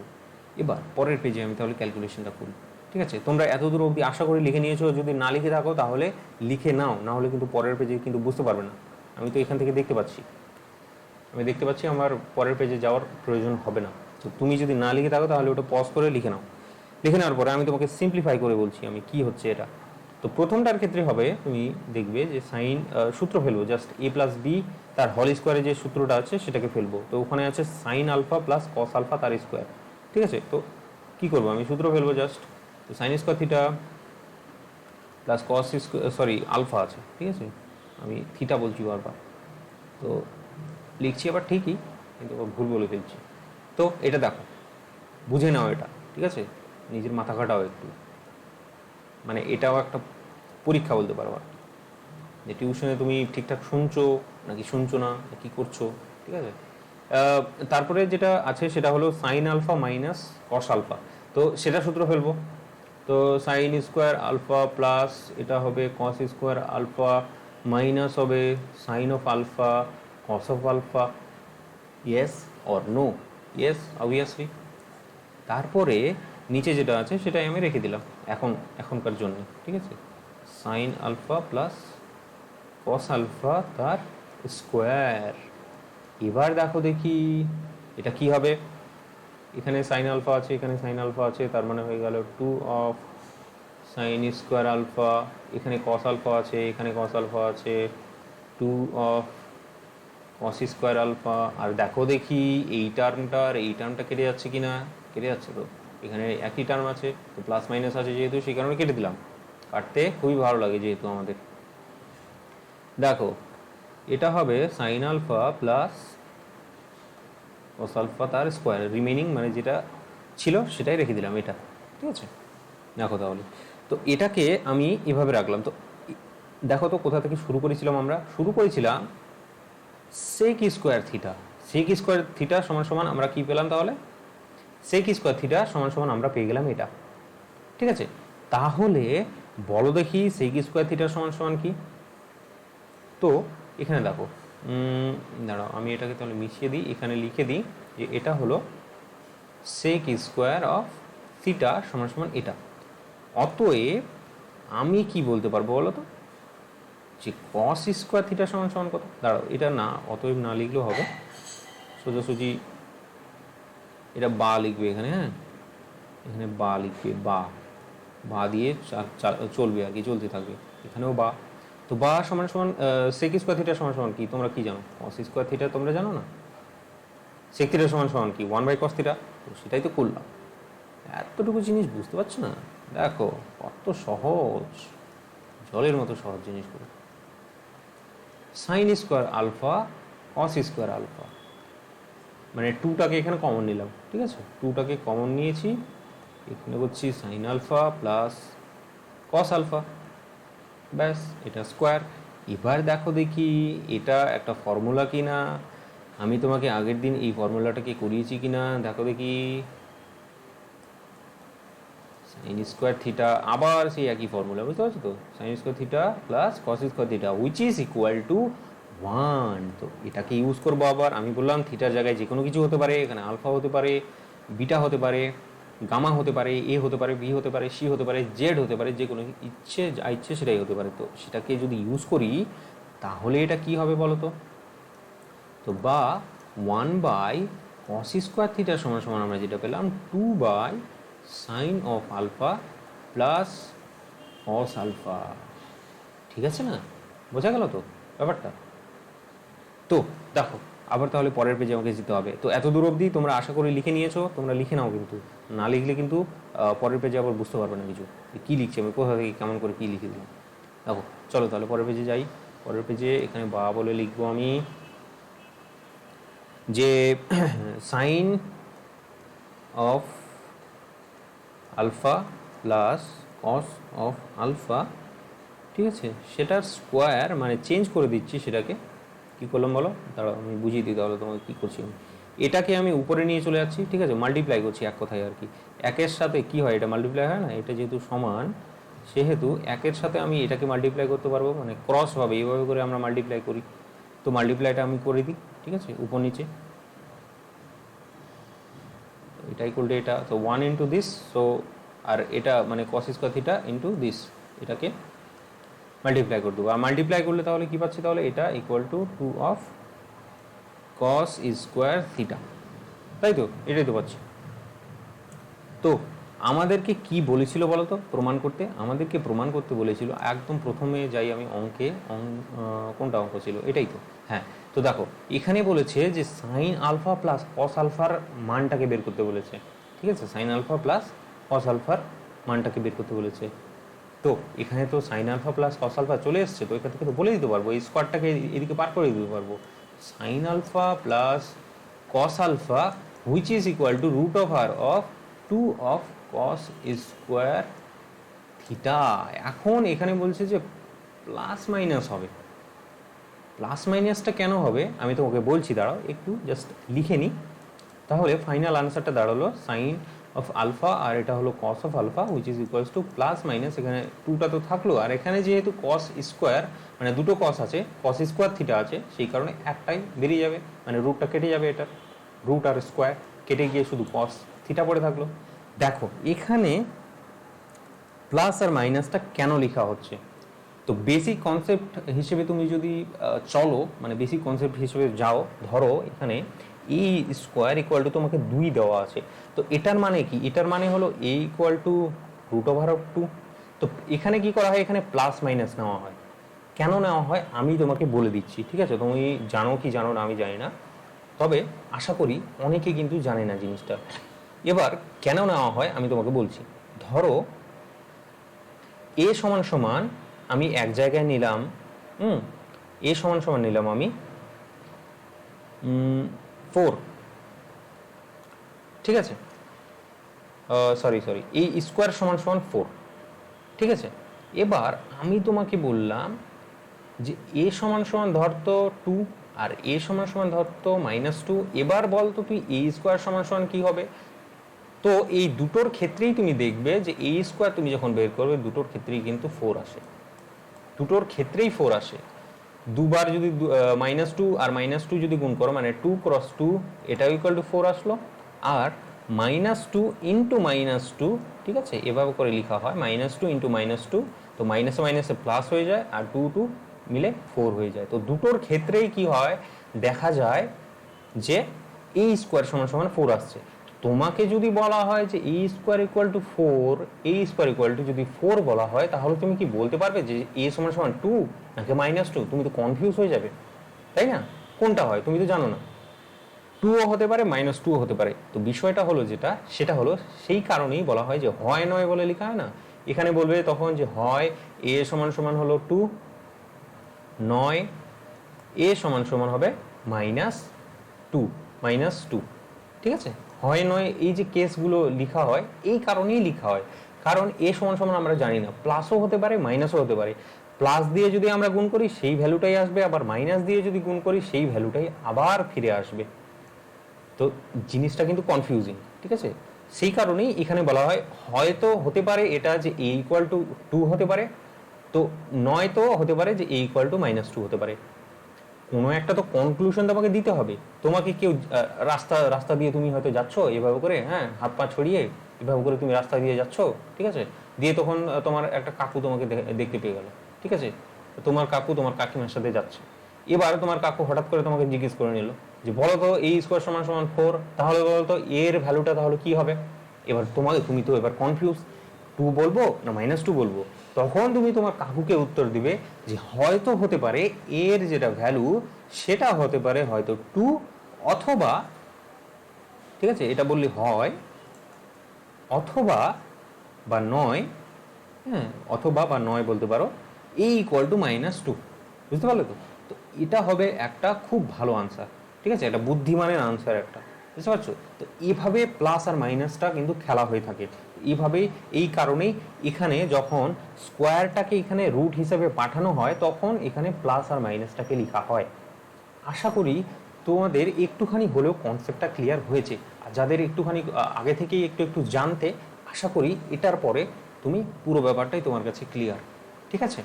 এবার পরের পেজে আমি তাহলে ক্যালকুলেশনটা করি। ঠিক আছে, তোমরা এতদূর অবধি আশা করি লিখে নিয়েছো। যদি না লিখে থাকো তাহলে লিখে নাও, না হলে কিন্তু পরের পেজে কিন্তু বুঝতে পারবে না। আমি তো এখান থেকে দেখতে পাচ্ছি, আমার পরের পেজে যাওয়ার প্রয়োজন হবে না। তো তুমি যদি না লিখে থাকো তাহলে ওটা পজ করে লিখে নাও। লিখে নেওয়ার পরে আমি তোমাকে সিম্পলিফাই করে বলছি আমি কি হচ্ছে এটা। তো প্রথমটার ক্ষেত্রে হবে, তুমি দেখবে যে সাইন সূত্র ফেলবো, জাস্ট এ প্লাস বি তার হল স্কোয়ারে যে সূত্রটা আছে সেটাকে ফেলবো। তো ওখানে আছে sine alpha plus cos alpha তার স্কোয়ার। ঠিক আছে, তো কি করবো, আমি সূত্র ফেলবো জাস্ট। তো sine square theta plus cos sorry alpha আছে, ঠিক আছে, আমি থিটা বলছি বারবার। তো লিখছি আবার ঠিকই, কিন্তু ভুল বলে ফেলছি। তো এটা দেখো, বুঝে নাও এটা। ঠিক আছে, নিজের মাথা খাটাও একটু, মানে এটাও একটা পরীক্ষা বলতে পারো আর কি, যে টিউশনে তুমি ঠিকঠাক শুনছো নাকি শুনছো না, কি করছো। ঠিক আছে, তারপরে যেটা আছে সেটা হলো sine alpha minus cos alpha. তো সেটা সূত্র ফেলবো। তো সাইন স্কোয়ার আলফা প্লাস এটা হবে কস স্কোয়ার আলফা মাইনাস হবে sine of alpha cos of alpha. Yes or no? Yes obviously. তারপরে নিচে যেটা আছে সেটাই আমি রেখে দিলাম এখনকার জন্য। ঠিক আছে, sine alpha plus cos alpha তার স্কোয়ার। এবার দেখো দেখি এটা কি হবে। এখানে সাইন আলফা আছে, এখানে সাইন আলফা আছে, তার মানে হয়ে গেল 2 অফ সাইন স্কোয়ার আলফা। এখানে কস আলফা আছে, এখানে কস আলফা আছে, 2 অফ কস স্কোয়ার আলফা। আর দেখো দেখি এই টার্মটা কেটে যাচ্ছে কি না? কেটে যাচ্ছে। তো এখানে একই টার্ম আছে, তো প্লাস মাইনাস আছে যেহেতু, সেই কারণে কেটে দিলাম। কাটতে খুবই ভালো লাগে যেহেতু আমাদের। দেখো এটা হবে sine alpha plus cos alpha তার স্কোয়ার, রিমেনিং মানে যেটা ছিল সেটাই রেখে দিলাম এটা। ঠিক আছে, দেখো তাহলে তো এটাকে আমি এভাবে রাখলাম। তো দেখো তো কোথা থেকে শুরু করেছিলাম আমরা? শুরু করেছিলাম sec square theta. Sec square theta সমান সমান আমরা কি পেলাম তাহলে? সেক স্কোয়ার থিটা সমান সমান আমরা পেয়ে গেলাম এটা। ঠিক আছে, তাহলে বলো দেখি সেক স্কোয়ার থিটা সমান সমান কি। তো এখানে দেখো, দাঁড়াও আমি এটাকে তাহলে মিশিয়ে দিই, এখানে লিখে দিই যে এটা হলো সেক স্কোয়ার অফ থিটা সমান সমান এটা। অতএব আমি কি বলতে পারবো বলো তো, যে কস স্কোয়ার থিটা সমান সমান কত। দাঁড়াও, এটা না, অতএব না লিখলেও হবে, সোজাসুজি এটা বা লিখবে এখানে। হ্যাঁ, এখানে বা লিখবে, বা দিয়ে চলবে আর কি, চলতে থাকবে, এখানেও বা। তো বা সমান সমান সেক স্কোয়ার থিটা সমান সমান কি তোমরা কি জানো? কস স্কোয়ার থিটা তোমরা জানো না? সেক থিটা সমান সমান কি 1/cos থিটা। তো সেটাই তো করলাম। এতটুকু জিনিস বুঝতে পারছো না? দেখো কত সহজ, জলের মতো সহজ জিনিসগুলো। Sine square alpha cos square alpha, মানে টুটাকে এখানে কমন নিলাম, ঠিক আছে, টুটাকে কমন নিয়েছি, এখানে করছি sine alpha plus cos alpha, ব্যাস, এটা স্কোয়ার। এবার দেখো দেখি এটা একটা ফর্মুলা কিনা, আমি তোমাকে আগের দিন এই ফর্মুলাটাকে করিয়েছি কিনা, দেখো দেখি। সাইন স্কোয়ার থিটা, আবার সেই একই ফর্মুলা, বুঝতে পারছো তো, sine square theta plus cos square theta which is equal to 1। তো এটাকে ইউজ করবো আবার। আমি বললাম থিটার জায়গায় যে কোনো কিছু হতে পারে, এখানে আলফা হতে পারে, বিটা হতে পারে, গামা হতে পারে, এ হতে পারে, বি হতে পারে, সি হতে পারে, জেড হতে পারে, যে কোনো ইচ্ছে যা ইচ্ছে সেটাই হতে পারে। তো সেটাকে যদি ইউজ করি তাহলে এটা কি হবে বলো তো। তো বা 1/cos স্কোয়ার থিটা সমান সমান আমরা যেটা পেলাম 2/sin of alpha plus cos alpha. ঠিক আছে না, বোঝা গেল তো ব্যাপারটা? তো দেখো আবার তাহলে পরের পেজে আমাকে যেতে হবে। তো এত দূর অবধি তোমরা আশা করি লিখে নিয়েছো, তোমরা লিখে নাও, কিন্তু না লিখলে কিন্তু পরের পেজে আবার বুঝতে পারবে না কিছু, কী লিখছি আমি, কোথা থেকে কেমন করে কী লিখে দিলাম। দেখো চলো তাহলে পরের পেজে যাই। পরের পেজে এখানে বা বলে লিখবো আমি যে sine of alpha plus cos of alpha, ঠিক আছে, সেটার স্কোয়ার, মানে চেঞ্জ করে দিচ্ছি সেটাকে। কী করলাম বলো, দাঁড়াও আমি বুঝিয়ে দিই তাহলে তোমাকে কী করছি আমি। এটাকে আমি উপরে নিয়ে চলে যাচ্ছি, ঠিক আছে, মাল্টিপ্লাই করছি এক কথায় আর কি। একের সাথে কি হয়, এটা মাল্টিপ্লাই হয় না, এটা যেহেতু সমান সেহেতু একের সাথে আমি এটাকে মাল্টিপ্লাই করতে পারবো, মানে ক্রস হবে, এইভাবে করে আমরা মাল্টিপ্লাই করি। তো মাল্টিপ্লাইটা আমি করে দিই, ঠিক আছে, উপর নিচে, এটা ইকুয়াল টু এটা, তো 1 ইন্টু দিস, সো আর এটা মানে কস স্কোয়ার থিটা ইন্টু দিস, এটাকে মাল্টিপ্লাই করে দেবো। আর মাল্টিপ্লাই করলে তাহলে কী পাচ্ছি, তাহলে এটা equal two 2 of cos square theta, তাই তো, এটাই তো পাচ্ছি। তো আমাদেরকে কি বলেছিল বলো তো প্রমাণ করতে? আমাদেরকে প্রমাণ করতে বলেছিল, একদম প্রথমে যাই আমি অঙ্কে, কোনটা অঙ্ক ছিল, এটাই তো, হ্যাঁ। তো দেখো এখানে বলেছে যে সাইন আলফা প্লাস কস আলফার মানটাকে বের করতে বলেছে, ঠিক আছে, সাইন আলফা প্লাস কস আলফার মানটাকে বের করতে বলেছে। তো এখানে তো sine alpha plus cos alpha চলে এসছে, তো এখান থেকে তো বলে দিতে পারবো, এই স্কোয়ারটাকে এদিকে পার করে দিতে পারবো, sine alpha plus cos alpha which is equal to root of R of 2 of cos square theta. এখন এখানে বলছে যে প্লাস মাইনাস হবে, প্লাস মাইনাসটা কেন হবে আমি তোমাকে বলছি, দাঁড়াও একটু জাস্ট লিখে নিই। তাহলে ফাইনাল আনসারটা দাঁড়ালো সাইন অফ আলফা, আর এটা হলো cos of alpha which is equals to plus minus, এখানে 2টা তো থাকলো, আর এখানে যেহেতু কস স্কোয়ার মানে দুটো কস আছে, কস স্কোয়ার থিটা আছে, সেই কারণে একটাই বেরিয়ে যাবে, মানে রুটটা কেটে যাবে, এটা রুট আর স্কোয়ার কেটে গিয়ে শুধু কস থিটা পড়ে থাকলো। দেখো এখানে প্লাস আর মাইনাসটা কেন লেখা হচ্ছে, তো বেসিক কনসেপ্ট হিসেবে তুমি যদি চলো, মানে বেসিক কনসেপ্ট হিসেবে যাও, ধরো এখানে এ স্কোয়ার ইকুয়াল টু তোমাকে 2 দেওয়া আছে, তো এটার মানে কি, এটার মানে হলো A equal to root over of 2। তো এখানে কি করা হয়, এখানে প্লাস মাইনাস নেওয়া হয়। কেন নেওয়া হয় আমি তোমাকে বলে দিচ্ছি, ঠিক আছে, তুমি জানো কি জানো না আমি জানি না, তবে আশা করি অনেকে কিন্তু জানে না জিনিসটা। এবার কেন নেওয়া হয় আমি তোমাকে বলছি। ধরো এ সমান সমান আমি এক জায়গায় নিলাম, এ সমান সমান নিলাম আমি 4, ঠিক আছে, সরি এই স্কোয়ার সমান সমান 4, ঠিক আছে। এবার আমি তোমাকে বললাম যে এ সমান সমান ধরতো 2 আর এ সমান সমান ধরতো -2, এবার বল তো তুই এ স্কোয়ার সমান সমান কী হবে, তো এই দুটোর ক্ষেত্রেই তুমি দেখবে যে এ স্কোয়ার তুমি যখন বের করবে দুটোর ক্ষেত্রেই কিন্তু 4 আসে, দুটোর ক্ষেত্রেই 4 আসে। দুবার যদি -2 আর -2 যদি গুণ করো মানে 2 × 2 এটাও ইকুয়াল টু 4 আসলো, আর -2 ইন্টু -2, ঠিক আছে, এভাবে করে লেখা হয় -2 ইন্টু -2, তো মাইনাসে মাইনাসে প্লাস হয়ে যায় আর 2 2 মিলে 4 হয়ে যায়। তো দুটোর ক্ষেত্রেই কি হয় দেখা যায় যে এ স্কোয়ার সমান সমান 4 আসছে। তোমাকে যদি বলা হয় যে A square equal to 4, A square equal to যদি 4 বলা হয় তাহলে তুমি কি বলতে পারবে যে এ সমান সমান 2 নাকি -2? তুমি তো কনফিউজ হয়ে যাবে, তাই না? কোনটা হয় তুমি তো জানো না, 2ও হতে পারে -2ও হতে পারে। তো বিষয়টা হলো যেটা সেটা হলো সেই কারণেই বলা হয় যে হয় নয় বলে লেখা হয় না, এখানে বলবে তখন যে হয় এ সমান সমান হলো 2, নয় এ সমান সমান হবে -2, -2, ঠিক আছে। হয় নয় এই যে কেসগুলো লেখা হয় এই কারণেই লেখা হয়, কারণ এ সমান সমান আমরা জানি না, প্লাসও হতে পারে মাইনাসও হতে পারে। প্লাস দিয়ে যদি আমরা গুণ করি সেই ভ্যালুটাই আসবে, আবার মাইনাস দিয়ে যদি গুণ করি সেই ভ্যালুটাই আবার ফিরে আসবে। তো জিনিসটা কিন্তু কনফিউজিং, ঠিক আছে। সেই কারণেই এখানে বলা হয় হয়তো হতে পারে এটা যে এ ইকুয়াল টু 2 হতে পারে, তো নয়তো হতে পারে যে এ ইকুয়াল টু -2 হতে পারে। কোনো একটা তো কনক্লুশন তোমাকে দিতে হবে। তোমাকে কেউ রাস্তা রাস্তা দিয়ে তুমি হয়তো যাচ্ছ এভাবে করে, হ্যাঁ, হাত পা ছড়িয়ে এভাবে করে তুমি রাস্তা দিয়ে যাচ্ছ, ঠিক আছে, দিয়ে তখন তোমার একটা কাকু তোমাকে দেখতে পেয়ে গেল, ঠিক আছে, তোমার কাকু তোমার কাকিমার সাথে যাচ্ছে। এবার তোমার কাকু হঠাৎ করে তোমাকে জিজ্ঞেস করে নিল যে বলো তো এ স্কোয়ার সমান সমান 4, তাহলে বলো তো এর ভ্যালুটা তাহলে কি হবে। এবার তুমি তো এবার কনফিউজ, 2 বলবো না -2 বলবো। তখন তুমি তোমার কাকুকে উত্তর দিবে যে হয়তো হতে পারে এর যেটা ভ্যালু সেটা হতে পারে হয়তো 2 অথবা, ঠিক আছে, এটা বললে হয় অথবা বা নয়, হ্যাঁ, অথবা বা নয় বলতে পারো, এ ইকুয়াল টু -2, বুঝতে পারলে তো। তো এটা হবে একটা খুব ভালো আনসার, ঠিক আছে, এটা বুদ্ধিমানের আনসার একটা, বুঝতে পারছো। তো এইভাবে প্লাস আর মাইনাসটা কিন্তু খেলা হয়ে থাকে এইভাবেই। এই কারণেই এখানে যখন স্কোয়ারটাকে এখানে রুট হিসেবে পাঠানো হয় তখন এখানে প্লাস আর মাইনাসটাকে লেখা হয়। আশা করি তোমাদের একটুখানি হলেও কনসেপ্টটা ক্লিয়ার হয়েছে, আর যাদের একটুখানি আগে থেকেই একটু একটু জানতে, আশা করি এটার পরে তুমি পুরো ব্যাপারটাই তোমার কাছে ক্লিয়ার, ঠিক আছে।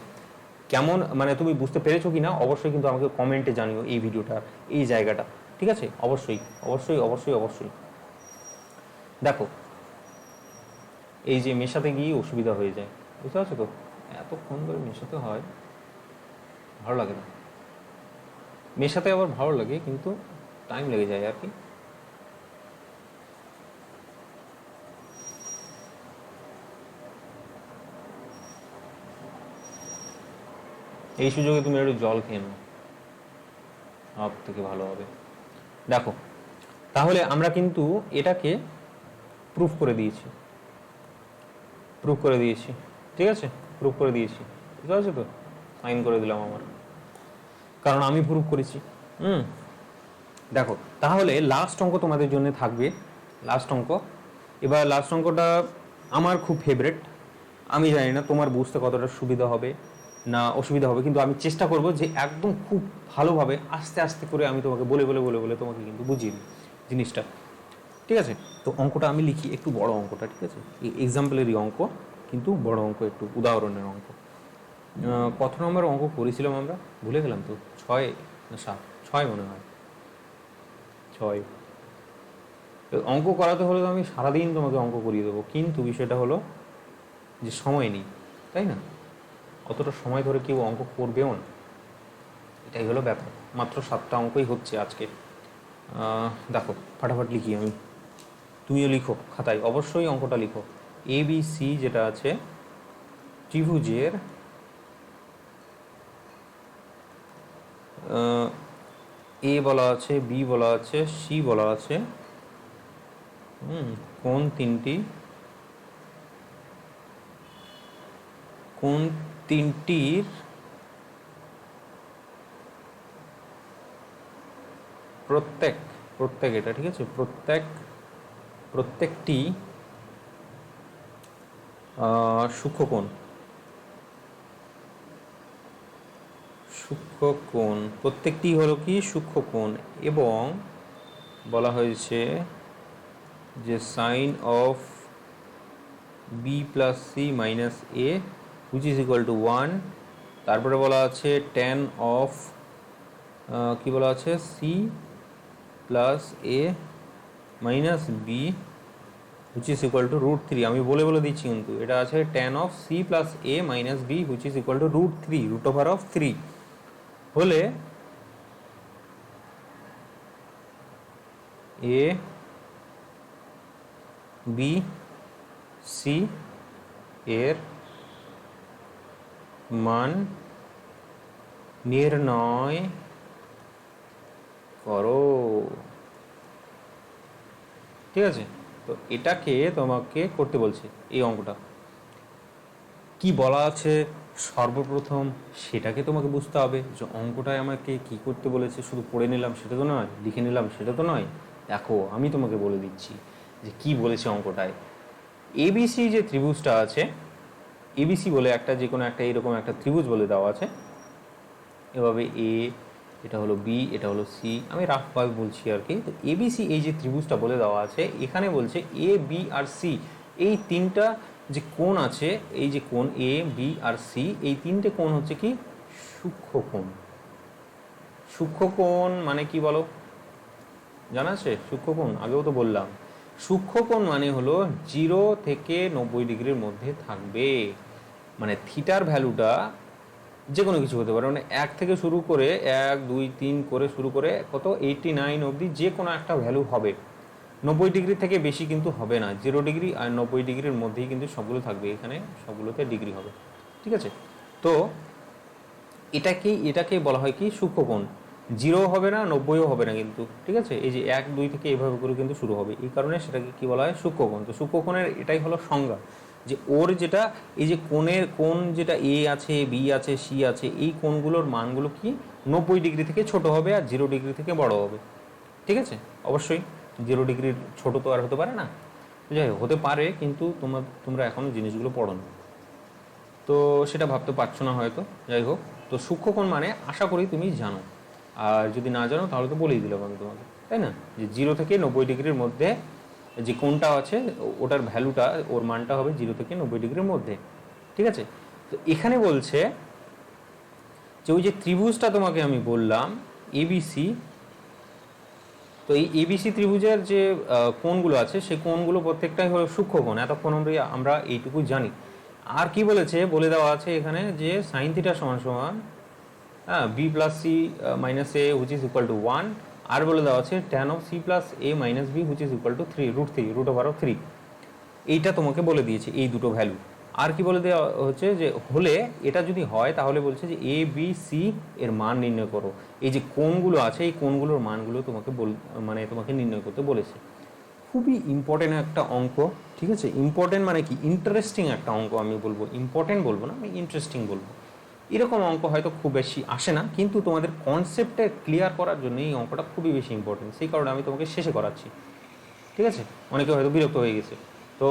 কেমন মানে তুমি বুঝতে পেরেছো কি না অবশ্যই কিন্তু আমাকে কমেন্টে জানিও এই ভিডিওটার এই জায়গাটা, ঠিক আছে। অবশ্যই অবশ্যই অবশ্যই অবশ্যই। দেখো এই যে মেশাতে গিয়ে অসুবিধা হয়ে যায়, বুঝতে পারছো তো, এতক্ষণ ধরে মেশাতে হয়, ভালো লাগে না। মেশাতে আবার ভালো লাগে কিন্তু টাইম লেগে যায় আর কি। এই সুযোগে তুমি একটু জল খেয়ে নাও, সব থেকে ভালো হবে। দেখো তাহলে আমরা কিন্তু এটাকে প্রুফ করে দিয়েছি, প্রুফ করে দিয়েছি, ঠিক আছে, প্রুফ করে দিয়েছি, ঠিক আছে। তো সাইন করে দিলাম আমার, কারণ আমি প্রুফ করেছি। দেখো তাহলে লাস্ট অঙ্ক তোমাদের জন্য থাকবে, লাস্ট অঙ্ক। এবার লাস্ট অঙ্কটা আমার খুব ফেভারিট, আমি জানি না তোমার বুঝতে কতটা সুবিধা হবে না অসুবিধা হবে, কিন্তু আমি চেষ্টা করব যে একদম খুব ভালোভাবে আস্তে আস্তে করে আমি তোমাকে বলে বলে বলে বলে তোমাকে কিন্তু বুঝিয়ে দিই জিনিসটা, ঠিক আছে। তো অঙ্কটা আমি লিখি, একটু বড় অঙ্কটা, ঠিক আছে, এই এক্সাম্পলেরই অঙ্ক কিন্তু বড় অঙ্ক, একটু উদাহরণের অঙ্ক। কত নম্বর অঙ্ক করেছিলাম আমরা ভুলে গেলাম তো, 6 না 7, 6 মনে হয়, 6। অঙ্ক করাতে হলে তো আমি সারাদিন তোমাকে অঙ্ক করিয়ে দেবো, কিন্তু বিষয়টা হলো যে সময় নেই, তাই না, অতটা সময় ধরে কেউ অঙ্ক করবেও না, এটাই হলো ব্যাপার। মাত্র 7টা অঙ্কই হচ্ছে আজকে। দেখো ফাটাফাট লিখি আমি, তুমিও লিখো খাতায়, অবশ্যই অঙ্কটা লিখো। এ বি সি যেটা আছে ত্রিভুজের এ বলা আছে, বি বলা আছে, সি বলা আছে, কোন তিনটির প্রত্যেক এটা, ঠিক আছে, প্রত্যেকটি সূক্ষ্মকোণ প্রত্যেকটি হলো কি সূক্ষ্মকোণ, এবং বলা হয়েছে যে sine of B plus C minus A which is equal to 1, তারপরে বলা আছে ট্যান অফ কি বলা আছে C plus A minus B which is equal to √3। আমি বলে বলে দিচ্ছি, কিন্তু এটা আছে tan of C plus A minus B which is equal to √3, √3 হলে এ বি সি এর মান নির্ণয় করো। ঠিক আছে, তো এটাকে তোমাকে করতে বলছে এই অঙ্কটা। কি বলা আছে সর্বপ্রথম সেটাকে তোমাকে বুঝতে হবে, যে অঙ্কটায় আমাকে কি করতে বলেছে। শুধু পড়ে নিলাম সেটা তো নয়, লিখে নিলাম সেটা তো নয়। দেখো আমি তোমাকে বলে দিচ্ছি যে কি বলেছে অঙ্কটায়। এবিসি যে ত্রিভুজটা আছে, এবিসি বলে একটা যে কোনো একটা এরকম একটা ত্রিভুজ বলে দেওয়া আছে, এভাবে এ, এটা হলো বি, এটা হলো সি, আমি রাফভাবে বলছি আর কি। তো এবিসি এই যে ত্রিভুজটা বলে দেওয়া আছে, এখানে বলছে এ বি আর সি এই তিনটা যে কোণ আছে, এই যে কোণ এ বি আর সি, এই তিনটে কোণ হচ্ছে কি সূক্ষ্ম কোণ। সূক্ষ্ম কোণ মানে কি বলো, জানা আছে সূক্ষ্ম কোণ? আগেও তো বললাম, সূক্ষ্ম কোণ মানে হলো 0 থেকে 90 ডিগ্রির মধ্যে থাকবে। মানে থিটার ভ্যালুটা যে কোনো কিছু হতে পারে, মানে 1 থেকে শুরু করে 1 2 3 করে শুরু করে কত 89 অবধি যে কোনো একটা ভ্যালু হবে। 90 ডিগ্রি থেকে বেশি কিন্তু হবে না। 0 ডিগ্রি আর 90 ডিগ্রির মধ্যেই কিন্তু সবগুলো থাকবে, এখানে সবগুলোতে ডিগ্রি হবে। ঠিক আছে, তো এটাকে বলা হয় কি সূক্ষ্মকোণ। 0 হবে না, 90ও হবে না কিন্তু। ঠিক আছে, এই যে 1 2 থেকে এইভাবে করে কিন্তু শুরু হবে, এই কারণে সেটাকে কি বলা হয় সূক্ষ্মকোণ। তো সূক্ষ্মকোণের এটাই হলো সংজ্ঞা, যে ওর যেটা এই যে কোণ যেটা এ আছে বি আছে সি আছে, এই কোণগুলোর মানগুলো কি 90 ডিগ্রি থেকে ছোট হবে আর 0 ডিগ্রি থেকে বড় হবে। ঠিক আছে, অবশ্যই 0 ডিগ্রির ছোট তো আর হতে পারে না, যাই হোক হতে পারে, কিন্তু তোমরা এখনো জিনিসগুলো পড়ো না, তো সেটা ভাবতে পারছো না হয়তো। যাই হোক, তো সূক্ষ্মকোণ মানে আশা করি তুমি জানো, আর যদি না জানো তাহলে তো বলেই দিলাম আমি তোমাকে, তাই না? যে 0 থেকে 90 ডিগ্রির মধ্যে যে কোণটা আছে ওটার ভ্যালুটা, ওর মানটা হবে 0 থেকে 90 ডিগ্রির মধ্যে। ঠিক আছে, তো এখানে বলছে যে ওই যে ত্রিভুজটা তোমাকে আমি বললাম এবিসি, তো এই এবিসি ত্রিভুজের যে কোণগুলো আছে সেই কোণগুলো প্রত্যেকটাই হলো সূক্ষ্মকোণ। এতক্ষণ আমরা এইটুকু জানি। আর কি বলেছে বলে দেওয়া আছে এখানে, যে সাইন থিটা সমান সমান B plus C minus A which is equal to 1, আর বলে দেওয়া আছে tan of C plus A minus B which is equal to 3, √3 এইটা তোমাকে বলে দিয়েছে এই দুটো ভ্যালু। আর কি বলে দেওয়া হচ্ছে, যে হলে এটা যদি হয় তাহলে বলছে যে এ বি সি এর মান নির্ণয় করো। এই যে কোণগুলো আছে এই কোণগুলোর মানগুলো তোমাকে নির্ণয় করতে বলেছে। খুবই ইম্পর্টেন্ট একটা অঙ্ক। ঠিক আছে, ইম্পর্টেন্ট মানে কি ইন্টারেস্টিং একটা অঙ্ক। আমি বলবো ইম্পর্টেন্ট বলবো না, আমি ইন্টারেস্টিং বলবো। এরকম অঙ্ক হয়তো খুব বেশি আসে না, কিন্তু তোমাদের কনসেপ্টে ক্লিয়ার করার জন্য এই অঙ্কটা খুবই বেশি ইম্পর্টেন্ট, সেই কারণে আমি তোমাকে শেষে করাচ্ছি। ঠিক আছে, অনেকে হয়তো বিরক্ত হয়ে গেছে, তো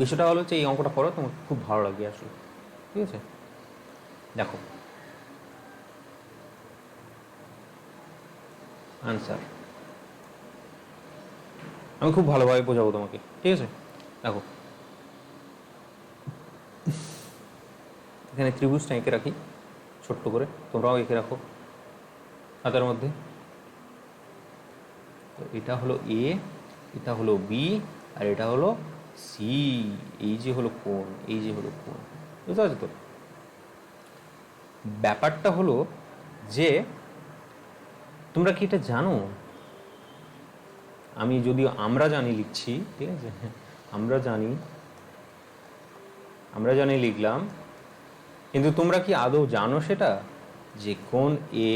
বিষয়টা হলো যে এই অঙ্কটা করো, তোমার খুব ভালো লাগবে আসলে। ঠিক আছে, দেখো আনসার আমি খুব ভালোভাবে বোঝাবো তোমাকে। ঠিক আছে, দেখো এখানে ত্রিভুজটা এঁকে রাখি ছোট্ট করে, তোমরাও এঁকে রাখো হাতের মধ্যে। তো এটা হলো এ, এটা হলো বি, আর এটা হলো সি। এই যে হলো কোণ, এই যে হলো কোণ, বুঝতে পারছো তো? ব্যাপারটা হলো যে তোমরা কি এটা জানো, আমি যদিও আমরা জানি লিখছি, ঠিক আছে, আমরা জানি লিখলাম, কিন্তু তোমরা কি আদৌ জানো সেটা, যে কোণ এ,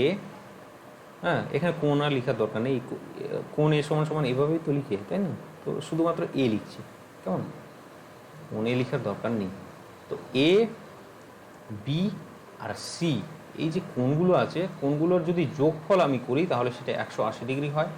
হ্যাঁ এখানে কোণ আর লেখার দরকার নেই, কোণ এ সমান সমান এভাবেই তো লিখে, তাই না? তো শুধুমাত্র এ লিখছি, কেমন? কোণ এ লেখার দরকার নেই। তো এ বি আর সি এই যে কোণগুলো আছে, কোণগুলোর যদি যোগফল আমি করি তাহলে সেটা 180 ডিগ্রি হয়।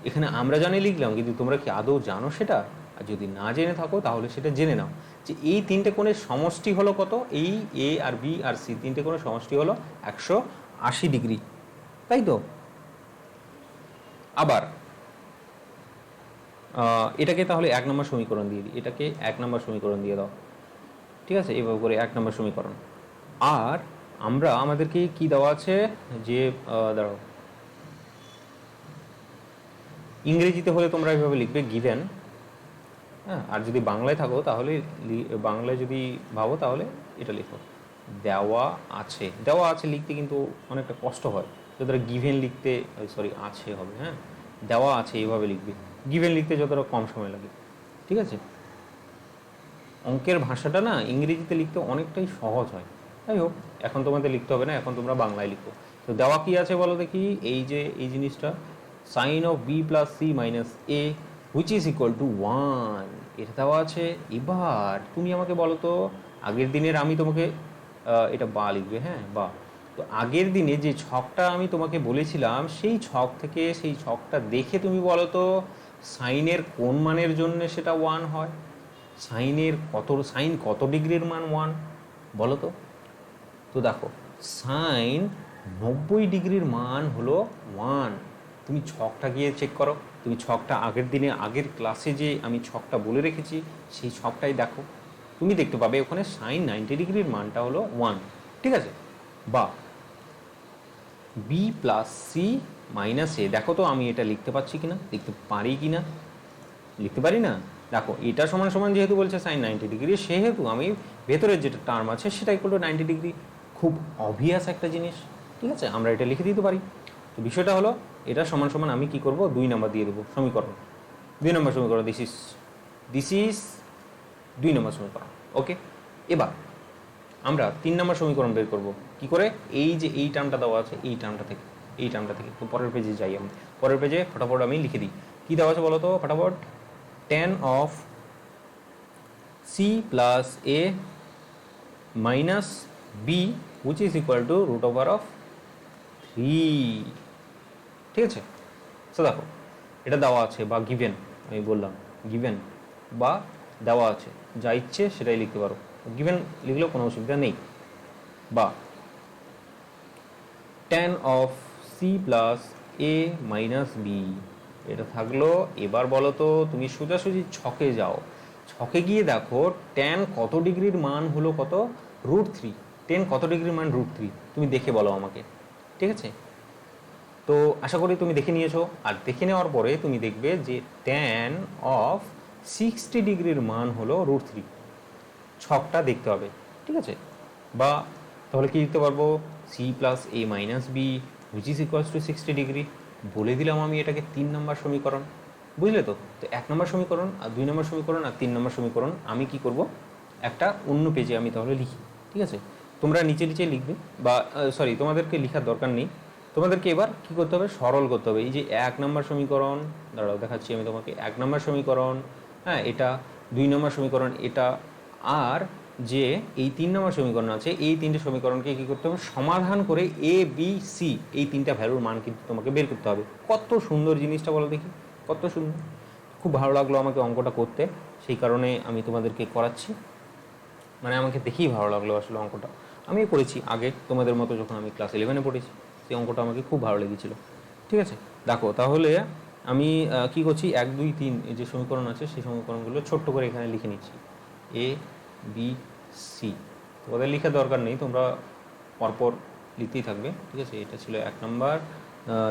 এখানে আমরা জানি লিখলাম, কিন্তু তোমরা কি আদৌ জানো সেটা? আর যদি না জেনে থাকো তাহলে সেটা জেনে নাও, যে এই তিনটে কোণের সমষ্টি হলো কত, এই এ আর বি আর সি তিনটে কোণের সমষ্টি হলো 180 ডিগ্রি, তাই তো? আবার এটাকে তাহলে 1 নম্বর সমীকরণ দিয়ে দিই, এটাকে 1 নম্বর সমীকরণ দিয়ে দাও, ঠিক আছে, এভাবে করে 1 নম্বর সমীকরণ। আর আমাদেরকে কি দেওয়া আছে যে দাঁড়াও, ইংরেজিতে হলে তোমরা এইভাবে লিখবে গিভেন, হ্যাঁ, আর যদি বাংলায় থাকো তাহলে বাংলায় যদি ভাবো তাহলে এটা লিখো দেওয়া আছে। দেওয়া আছে লিখতে কিন্তু অনেকটা কষ্ট হয়, যতটা গিভেন লিখতে, সরি আছে হবে, হ্যাঁ, দেওয়া আছে এইভাবে লিখবে, গিভেন লিখতে যতটা কম সময় লাগে, ঠিক আছে। অঙ্কের ভাষাটা না ইংরেজিতে লিখতে অনেকটাই সহজ হয়। যাই হোক, এখন তোমাদের লিখতে হবে না, এখন তোমরা বাংলায় লিখো। তো দেওয়া কি আছে বলো দেখি, এই যে এই জিনিসটা sine of B plus C minus A which is equal to 1, এটা দেওয়া আছে। এবার তুমি আমাকে বলো তো, আগের দিনের আমি তোমাকে এটা বা লিখবে, হ্যাঁ বা, তো আগের দিনে যে ছকটা আমি তোমাকে বলেছিলাম সেই ছক থেকে, সেই ছকটা দেখে তুমি বলো তো সাইনের কোন মানের জন্য সেটা 1 হয়, সাইন কত ডিগ্রির মান 1 বলো তো। তো দেখো সাইন 90 ডিগ্রির মান হলো 1। তুমি ছকটা গিয়ে চেক করো, তুমি ছকটা আগের দিনে আগের ক্লাসে যে আমি ছকটা বলে রেখেছি সেই ছকটাই দেখো, তুমি দেখতে পাবে ওখানে সাইন 90 ডিগ্রির মানটা হলো 1, ঠিক আছে। বা বি প্লাস সি মাইনাস এ, দেখো তো আমি এটা লিখতে পারছি কিনা, লিখতে পারি কিনা, লিখতে পারি না। দেখো এটা সমান সমান যেহেতু বলছে সাইন 90 ডিগ্রি, সেহেতু আমি ভেতরের যেটা টার্ম আছে সেটা ইকুয়াল টু 90 ডিগ্রি, খুব অবভিয়াস একটা জিনিস, ঠিক আছে, আমরা এটা লিখে দিতে পারি। তো বিষয়টা হলো এটা সমান সমান আমি কি করব, 2 নাম্বার দিয়ে দেবো সমীকরণ, 2 নম্বর সমীকরণ, দিস ইজ 2 নম্বর সমীকরণ, ওকে। এবার আমরা 3 নম্বর সমীকরণ বের করব কি করে, এই যে এই টার্মটা দেওয়া আছে এই টার্মটা থেকে, এই টার্মটা থেকে। তো পরের পেজে যাই, আমি পরের পেজে ফটাফট আমি লিখে দিই কি দেওয়া আছে বলো তো ফটাফট, tan of c plus a minus b which is equal to root over of 3, ঠিক আছে। তো দেখো এটা দেওয়া আছে বা গিভেন, আমি বললাম গিভেন বা দেওয়া আছে, যা ইচ্ছে সেটাই লিখতে পারো, গিভেন লিখলেও কোনো অসুবিধা নেই। বা tan of c plus a minus b এটা থাকলো। এবার বলো তো তুমি সোজাসুজি ছকে যাও, ছকে গিয়ে দেখো tan কত ডিগ্রির মান হলো কত, √3, tan কত ডিগ্রির মান √3, তুমি দেখে বলো আমাকে, ঠিক আছে। তো আশা করি তুমি দেখে নিয়েছো, আর দেখে নেওয়ার পরে তুমি দেখবে যে tan অফ 60 ডিগ্রির মান হলো √3, ছকটা দেখতে হবে, ঠিক আছে। বা তাহলে কি লিখতে পারবো, C plus A minus B which is equals to 60 degree, বলে দিলাম আমি এটাকে 3 নম্বর সমীকরণ, বুঝলে তো। তো 1 নম্বর সমীকরণ আর 2 নম্বর সমীকরণ আর 3 নম্বর সমীকরণ আমি কি করব, একটা অন্য পেজে আমি তাহলে লিখি, ঠিক আছে। তোমরা নিচে নিচে লিখবে, বা সরি তোমাদেরকে লেখার দরকার নেই, তোমাদেরকে এবার কি করতে হবে, সরল করতে হবে। এই যে 1 নম্বর সমীকরণ, দাঁড়াও দেখাচ্ছি আমি তোমাকে, 1 নম্বর সমীকরণ, হ্যাঁ এটা 2 নম্বর সমীকরণ এটা, আর যে এই 3 নম্বর সমীকরণ আছে এই 3টে সমীকরণকে কি করতে হবে, সমাধান করে এ বি সি এই 3টা ভ্যালুর মান কিন্তু তোমাকে বের করতে হবে। কত সুন্দর জিনিসটা বলো দেখি, কত সুন্দর, খুব ভালো লাগলো আমাকে অঙ্কটা করতে, সেই কারণে আমি তোমাদেরকে করাচ্ছি, মানে আমাকে দেখেই ভালো লাগলো আসলে অঙ্কটা। আমিও করেছি আগে তোমাদের মতো, যখন আমি ক্লাস 11-এ পড়েছি সেই অঙ্কটা আমাকে খুব ভালো লেগেছিল, ঠিক আছে। দেখো তাহলে আমি কি করছি, 1 2 3 এই যে সমীকরণ আছে সেই সমীকরণগুলো ছোট্ট করে এখানে লিখে নিচ্ছি, এ বি সি, তোমাদের লেখার দরকার নেই, তোমরা পরপর লিখতেই থাকবে, ঠিক আছে। এটা ছিল 1 নম্বর,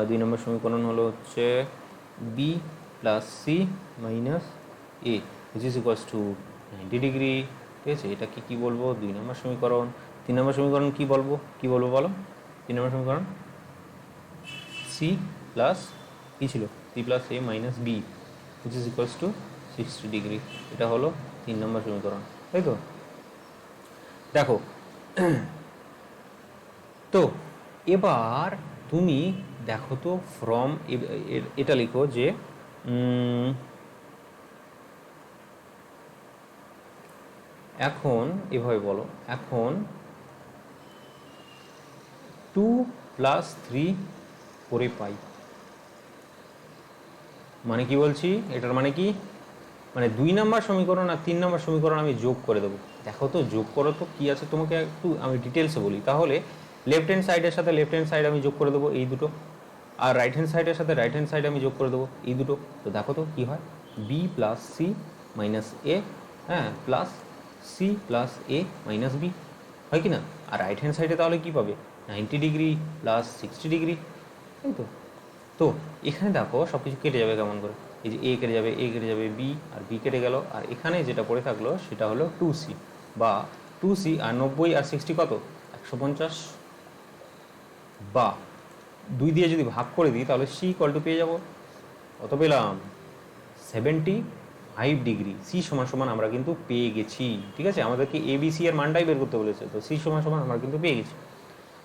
2 নম্বর সমীকরণ হলো হচ্ছে B plus C minus A which is equals to 90 degree, ঠিক আছে। এটাকে কি বলবো, 2 নম্বর সমীকরণ। 3 নম্বর সমীকরণ কি বলবো বলো, 3 নম্বর সমীকরণ সি প্লাস কী ছিল, C plus A minus B which is equals to 60 degree, এটা হলো 3 নম্বর সমীকরণ, তাই তো। দেখো তো এবার তুমি দেখো তো ফ্রম, এটা লিখো যে এখন এভাবে বলো, এখন 2 + 3 করে পাই, মানে কি বলছি, এটার মানে কি, মানে 2 নম্বর সমীকরণ আর 3 নম্বর সমীকরণ আমি যোগ করে দেবো। দেখো তো যোগ করো তো কী আছে, তোমাকে একটু আমি ডিটেলসে বলি। তাহলে লেফট হ্যান্ড সাইডের সাথে লেফট হ্যান্ড সাইড আমি যোগ করে দেবো এই দুটো, আর রাইট হ্যান্ড সাইডের সাথে রাইট হ্যান্ড সাইড আমি যোগ করে দেবো এই দুটো। তো দেখো তো কী হয়, বি প্লাস সি মাইনাস এ, হ্যাঁ, plus C plus A minus B, হয় কি না? আর রাইট হ্যান্ড সাইডে তাহলে কী পাবে? 90 ডিগ্রি প্লাস 60 ডিগ্রি, তাই তো? তো এখানে দেখো সব কিছু কেটে যাবে কেমন করে, এই যে এ কেটে যাবে, এ কেটে যাবে, বি আর বি কেটে গেল, আর এখানে যেটা পড়ে থাকলো সেটা হলো 2c, বা 2c আর 90 আর 60 কত? 150, বা 2 দিয়ে যদি ভাগ করে দিই তাহলে সি ইকুয়াল টু পেয়ে যাবো, কত পেলাম? 75 ডিগ্রি। সি সমান সমান আমরা কিন্তু পেয়ে গেছি, ঠিক আছে? আমাদেরকে এ বি সি এর মানটাই বের করতে বলেছে, তো সি সমান সমান আমরা কিন্তু পেয়ে গেছি,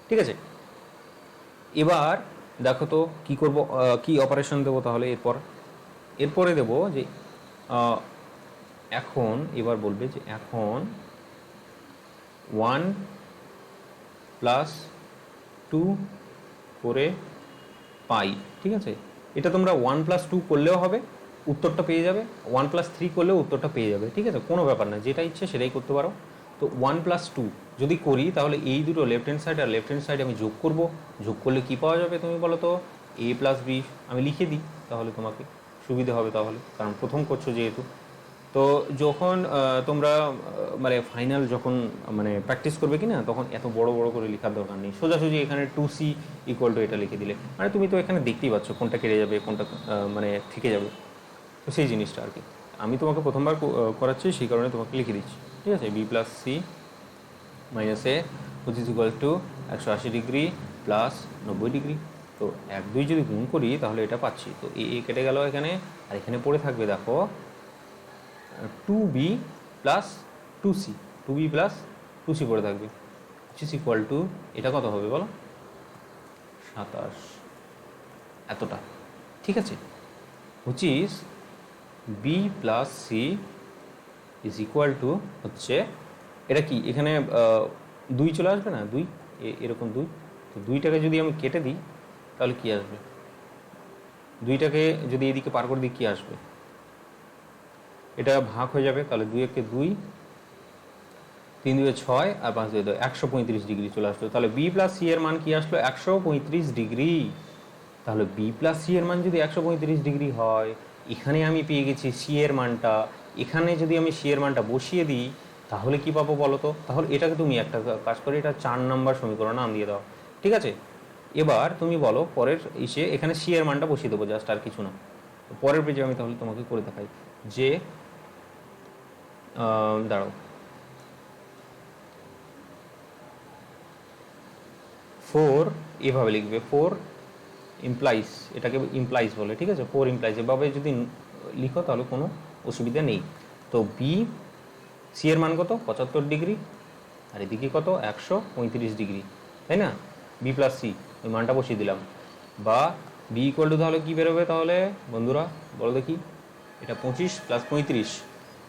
ঠিক আছে? এবার দেখো তো কি করব, কি অপারেশন দেবো তাহলে এরপরে দেবো যে এখন এবার বলবে যে এখন 1 প্লাস 2 করে পাই, ঠিক আছে? এটা তোমরা 1 প্লাস 2 করলেও হবে, উত্তরটা পেয়ে যাবে, 1 প্লাস 3 করলেও উত্তরটা পেয়ে যাবে, ঠিক আছে? কোনো ব্যাপার না, যেটা ইচ্ছে সেটাই করতে পারো। তো 1 প্লাস 2 যদি করি তাহলে এই দুটো লেফট হ্যান্ড সাইড আর লেফট হ্যান্ড সাইড আমি যোগ করব, যোগ করলে কি পাওয়া যাবে তুমি বলো তো? এ প্লাস বি। আমি লিখে দিই তাহলে তোমাকে সুবিধা হবে, তাহলে কারণ প্রথম করছো যেহেতু। তো যখন তোমরা মানে ফাইনাল যখন মানে প্র্যাকটিস করবে কি না, তখন এত বড় বড় করে লেখার দরকার নেই, সোজাসুজি এখানে 2c ইকুয়াল টু এটা লিখে দিলে, মানে তুমি তো এখানে দেখতেই পাচ্ছ কোনটা কেটে যাবে, কোনটা মানে থেকে যাবে, তো সেই জিনিসটা আর কি আমি তোমাকে প্রথমবার করাচ্ছি, সেই কারণে তোমাকে লিখে দিচ্ছি, ঠিক আছে? B plus C minus A which is equal to 180 degree plus 90 degree. তো 1 2 যদি গুণ করি তাহলে এটা পাচ্ছি, তো এ কেটে গেল এখানে, আর এখানে পড়ে থাকবে দেখো 2b plus 2c, 2b plus 2c পড়ে থাকবে, হুইচ ইজ ইকুয়াল টু এটা কত হবে বলো? 27, এতটা, ঠিক আছে? Which is B plus C is equal to হচ্ছে এটা কি, এখানে 2 চলে আসবে না, 2 এরকম 2, তো 2টাকে যদি আমি কেটে দিই তাহলে কি আসবে? 2টাকে যদি এদিকে পার করে দিই কি আসবে? এটা ভাগ হয়ে যাবে, তাহলে 2 একে 2, 3 2 6 আর 5 2 135 ডিগ্রি চলে আসলো। তাহলে বি প্লাস সি এর মান কি আসলো? 135 ডিগ্রি। তাহলে বি প্লাস সি এর মান যদি 135 ডিগ্রি হয়, এখানে আমি পেয়ে গেছি সি এর মানটা, এখানে যদি আমি সি এর মানটা বসিয়ে দিই তাহলে কি পাবো বলো তো? তাহলে এটাকে তুমি একটা কাজ করে এটা 4 নম্বর সমীকরণ নাম দিয়ে দাও, ঠিক আছে? এবার তুমি বলো পরের এখানে সি এর মানটা বসিয়ে দেবো, জাস্ট আর কিছু না। পরের পেজে আমি তাহলে তোমাকে করে দেখাই যে দাঁড়াও, 4 এভাবে লিখবে, 4 ইমপ্লাইজ, এটাকে ইমপ্লাইজ বলে, ঠিক আছে? 4 ইমপ্লাইজ এভাবে যদি লিখো তাহলে কোনো অসুবিধা নেই। তো বি সি এর মান কত? 75 ডিগ্রি, আর এদিকে কত? 135 ডিগ্রি, তাই না? বি প্লাস সি ওই মানটা বসিয়ে দিলাম, বা বি ইকুয়াল টু তাহলে কী বেরোবে তাহলে বন্ধুরা বলো দেখি? এটা 25 প্লাস 35,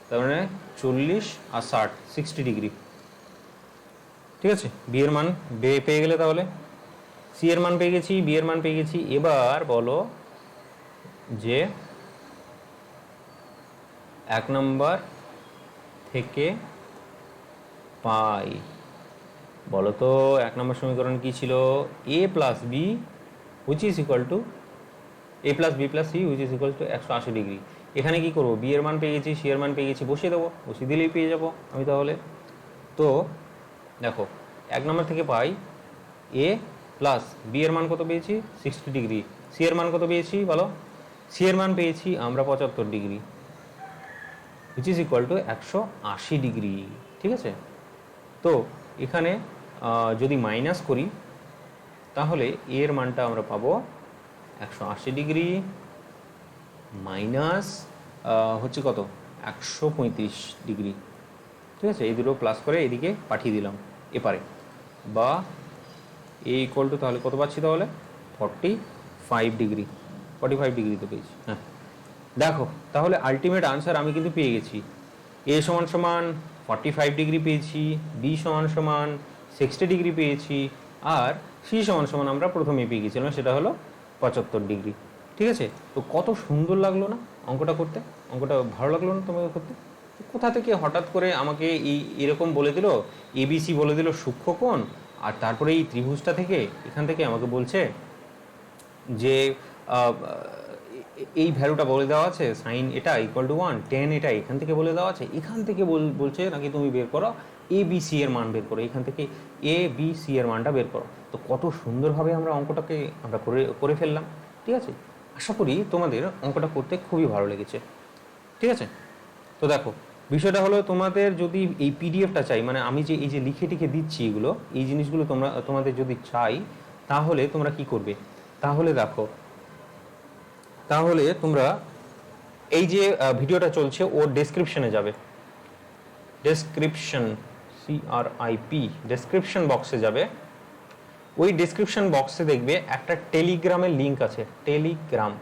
তার মানে 40 আর 60, 60 ডিগ্রি, ঠিক আছে? বি এর মান পেয়ে গেলে, তাহলে সি এর মান পেয়ে গেছি, বি এর মান পেয়ে গেছি। এবার বলো যে 1 নম্বর থেকে পাই, বলো তো 1 নম্বর সমীকরণ কি ছিল? A plus B which is equal to A plus B plus C which is equal to 180 degree. এখানে কি করবো? বি এর মান পেয়ে গেছি, সি এর মান পেয়ে গেছি, বসিয়ে দেবো, বসিয়ে দিলেই পেয়ে যাবো আমি তাহলে। তো দেখো 1 নম্বর থেকে পাই এ প্লাস বি এর মান কত পেয়েছি? 60 ডিগ্রি। সি এর মান কত পেয়েছি বলো? সি এর মান পেয়েছি আমরা 75 degree, which is equal to 180 degree, ঠিক আছে? তো এখানে যদি মাইনাস করি তাহলে এর মানটা আমরা পাবো 180 ডিগ্রি মাইনাস হচ্ছে কত? 135 ডিগ্রি, ঠিক আছে? এই দুটো প্লাস করে এদিকে পাঠিয়ে দিলাম এপারে, বা এ ইকুয়াল টু তাহলে কত পাচ্ছি তাহলে? 45 ডিগ্রি, 45 ডিগ্রি তো পেয়েছি। হ্যাঁ, দেখো তাহলে আলটিমেট আনসার আমি কিন্তু পেয়ে গেছি। এ সমান সমান 45 ডিগ্রি পেয়েছি, বি সমান সমান 60 ডিগ্রি পেয়েছি, আর সি সমান সমান আমরা প্রথমেই পেয়ে গেছিলাম, সেটা হলো 75 ডিগ্রি, ঠিক আছে? তো কত সুন্দর লাগলো না অঙ্কটা করতে? অঙ্কটা ভালো লাগলো না তোমাকে করতে? কোথা থেকে হঠাৎ করে আমাকে এরকম বলে দিল, এবিসি বলে দিল সূক্ষ্মকোণ, আর তারপরে এই ত্রিভুজটা থেকে এখান থেকে আমাকে বলছে যে এই ভ্যালুটা বলে দেওয়া আছে, সাইন এটা ইকুয়াল টু 1, টেন এটা এখান থেকে বলে দেওয়া আছে, এখান থেকে বলছে নাকি তুমি বের করো এ বি সি এর মান বের করো, এখান থেকে এ বি সি এর মানটা বের করো। তো কত সুন্দরভাবে আমরা অঙ্কটাকে আমরা করে ফেললাম। ঠিক আছে, আশা করি তোমাদের অঙ্কটা করতে খুবই ভালো লেগেছে। ঠিক আছে, তো দেখো বিষয়টা হলো, তোমাদের যদি এই পিডিএফটা চাই, মানে আমি যে এই যে লিখে টিখে দিচ্ছি এগুলো, এই জিনিসগুলো তোমাদের যদি চাই, তাহলে তোমরা কি করবে, তাহলে দেখো, তাহলে তোমরা এই যে ভিডিওটা চলছে ওর ডেসক্রিপশনে যাবে, ডেসক্রিপশন CRIP, ডেসক্রিপশন বক্সে যাবে। ওই ডেসক্রিপশন বক্সে দেখবে একটা টেলিগ্রামের লিঙ্ক আছে, টেলিগ্রাম।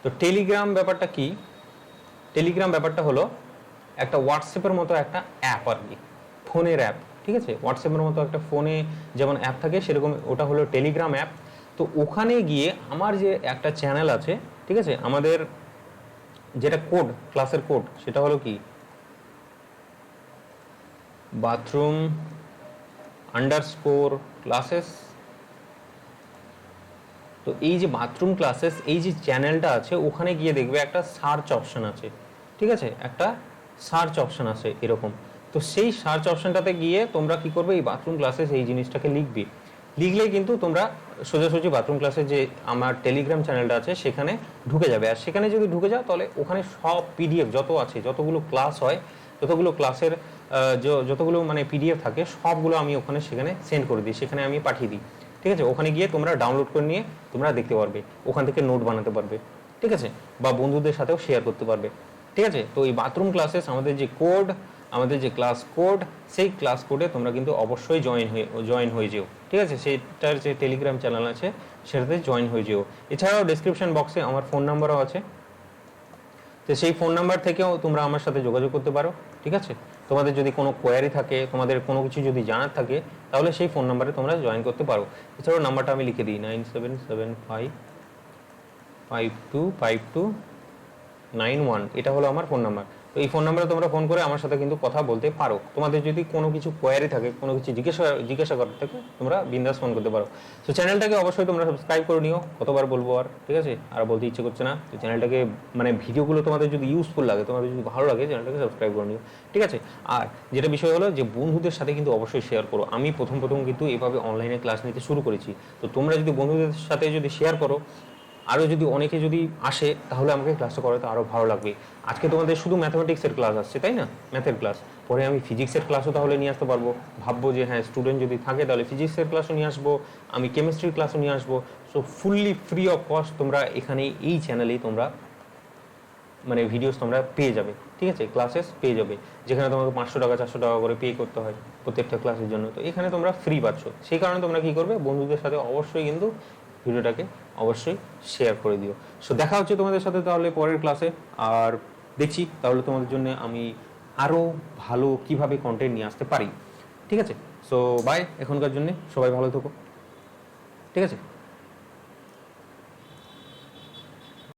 তো টেলিগ্রাম ব্যাপারটা কি, টেলিগ্রাম ব্যাপারটা হলো একটা হোয়াটসঅ্যাপের মতো একটা অ্যাপ আর কি, ফোনের অ্যাপ। ঠিক আছে, হোয়াটসঅ্যাপের মতো একটা ফোনে যেমন অ্যাপ থাকে সেরকম ওটা হলো টেলিগ্রাম অ্যাপ। তো ওখানে গিয়ে আমার যে একটা চ্যানেল আছে, ঠিক আছে, আমাদের যেটা কোড, ক্লাসের কোড, সেটা হলো কি বাথরুম আন্ডারস্কোর ক্লাসেস। তো এই যে বাথরুম ক্লাসেস এই যে চ্যানেলটা আছে, ওখানে গিয়ে দেখবে একটা সার্চ অপশন আছে। ঠিক আছে, একটা সার্চ অপশন আছে এরকম। তো সেই সার্চ অপশনটাতে গিয়ে তোমরা কি করবে, এই বাথরুম ক্লাসেস এই জিনিসটাকে লিখবে। লিখলেই কিন্তু তোমরা সোজাসুজি বাথরুম ক্লাসের যে আমার টেলিগ্রাম চ্যানেলটা আছে সেখানে ঢুকে যাবে। আর সেখানে যদি ঢুকে যাও তাহলে ওখানে সব পিডিএফ যত আছে, যতগুলো ক্লাস হয়, যতগুলো ক্লাসের যতগুলো মানে পিডিএফ থাকে, সবগুলো আমি ওখানে সেখানে সেন্ড করে দিই, সেখানে আমি পাঠিয়ে দিই। ঠিক আছে, ওখানে গিয়ে তোমরা ডাউনলোড করে নিয়ে তোমরা দেখতে পারবে, ওখান থেকে নোট বানাতে পারবে। ঠিক আছে, বা বন্ধুদের সাথেও শেয়ার করতে পারবে। ঠিক আছে, তো এই বাথরুম ক্লাসেস আমাদের যে কোড, আমাদের যে ক্লাস কোড, সেই ক্লাস কোডে তোমরা কিন্তু অবশ্যই জয়েন হয়ে যেও। ঠিক আছে, সেটার যে টেলিগ্রাম চ্যানেল আছে সেটাতে জয়েন হয়ে যেও। এছাড়াও ডেসক্রিপশন বক্সে আমার ফোন নাম্বারও আছে, তো সেই ফোন নাম্বার থেকেও তোমরা আমার সাথে যোগাযোগ করতে পারো। ঠিক আছে, তোমাদের যদি কোনো কোয়ারি থাকে, তোমাদের কোনো কিছু যদি জানার থাকে, তাহলে সেই ফোন নাম্বারে তোমরা জয়েন করতে পারো। এছাড়াও নাম্বারটা আমি লিখে দিই, 9775525291, এটা হলো আমার ফোন নাম্বার। তো এই ফোন নাম্বারে তোমরা ফোন করে আমার সাথে কিন্তু কথা বলতে পারো। তোমাদের যদি কোনো কিছু কোয়ারি থাকে, কোনো কিছু জিজ্ঞাসা করার থাকে, তোমরা বিন্দাস ফোন করতে পারো। তো চ্যানেলটাকে অবশ্যই তোমরা সাবস্ক্রাইব করে নিও, কতবার বলবো আর, ঠিক আছে, আর বলতে ইচ্ছে করছে না। তো চ্যানেলটাকে মানে ভিডিওগুলো তোমাদের যদি ইউজফুল লাগে, তোমাদের যদি ভালো লাগে, চ্যানেলটাকে সাবস্ক্রাইব করে নিও। ঠিক আছে, আর যেটা বিষয় হলো যে বন্ধুদের সাথে কিন্তু অবশ্যই শেয়ার করো। আমি প্রথম কিন্তু এভাবে অনলাইনে ক্লাস নিতে শুরু করেছি। তো তোমরা যদি বন্ধুদের সাথে যদি শেয়ার করো, আরও যদি অনেকে যদি আসে, তাহলে আমাকে ক্লাসটা করাতে আরও ভালো লাগবে। আজকে তোমাদের শুধু ম্যাথমেটিক্সের ক্লাস আসছে, তাই না, ম্যাথের ক্লাস, পরে আমি ফিজিক্সের ক্লাসও তাহলে নিয়ে আসতে পারবো। ভাববো যে হ্যাঁ, স্টুডেন্ট যদি থাকে তাহলে ফিজিক্সের ক্লাসও নিয়ে আসবো, আমি কেমিস্ট্রির ক্লাসও নিয়ে আসবো। So fully free of cost তোমরা এখানে এই চ্যানেলেই তোমরা মানে ভিডিওস তোমরা পেয়ে যাবে। ঠিক আছে, ক্লাসেস পেয়ে যাবে, যেখানে তোমাকে 500 টাকা 400 টাকা করে পে করতে হয় প্রত্যেকটা ক্লাসের জন্য। তো এখানে তোমরা ফ্রি পাচ্ছ। সেই কারণে তোমরা কি করবে, বন্ধুদের সাথে অবশ্যই কিন্তু ভিডিওটাকে অবশ্যই শেয়ার করে দিও। সো দেখা হচ্ছে তোমাদের সাথে তাহলে পরের ক্লাসে, আর দেখছি তাহলে তোমাদের জন্য আমি আরও ভালো কিভাবে কন্টেন্ট নিয়ে আসতে পারি। ঠিক আছে, সো বাই, এখনকার জন্য সবাই ভালো থেকো। ঠিক আছে।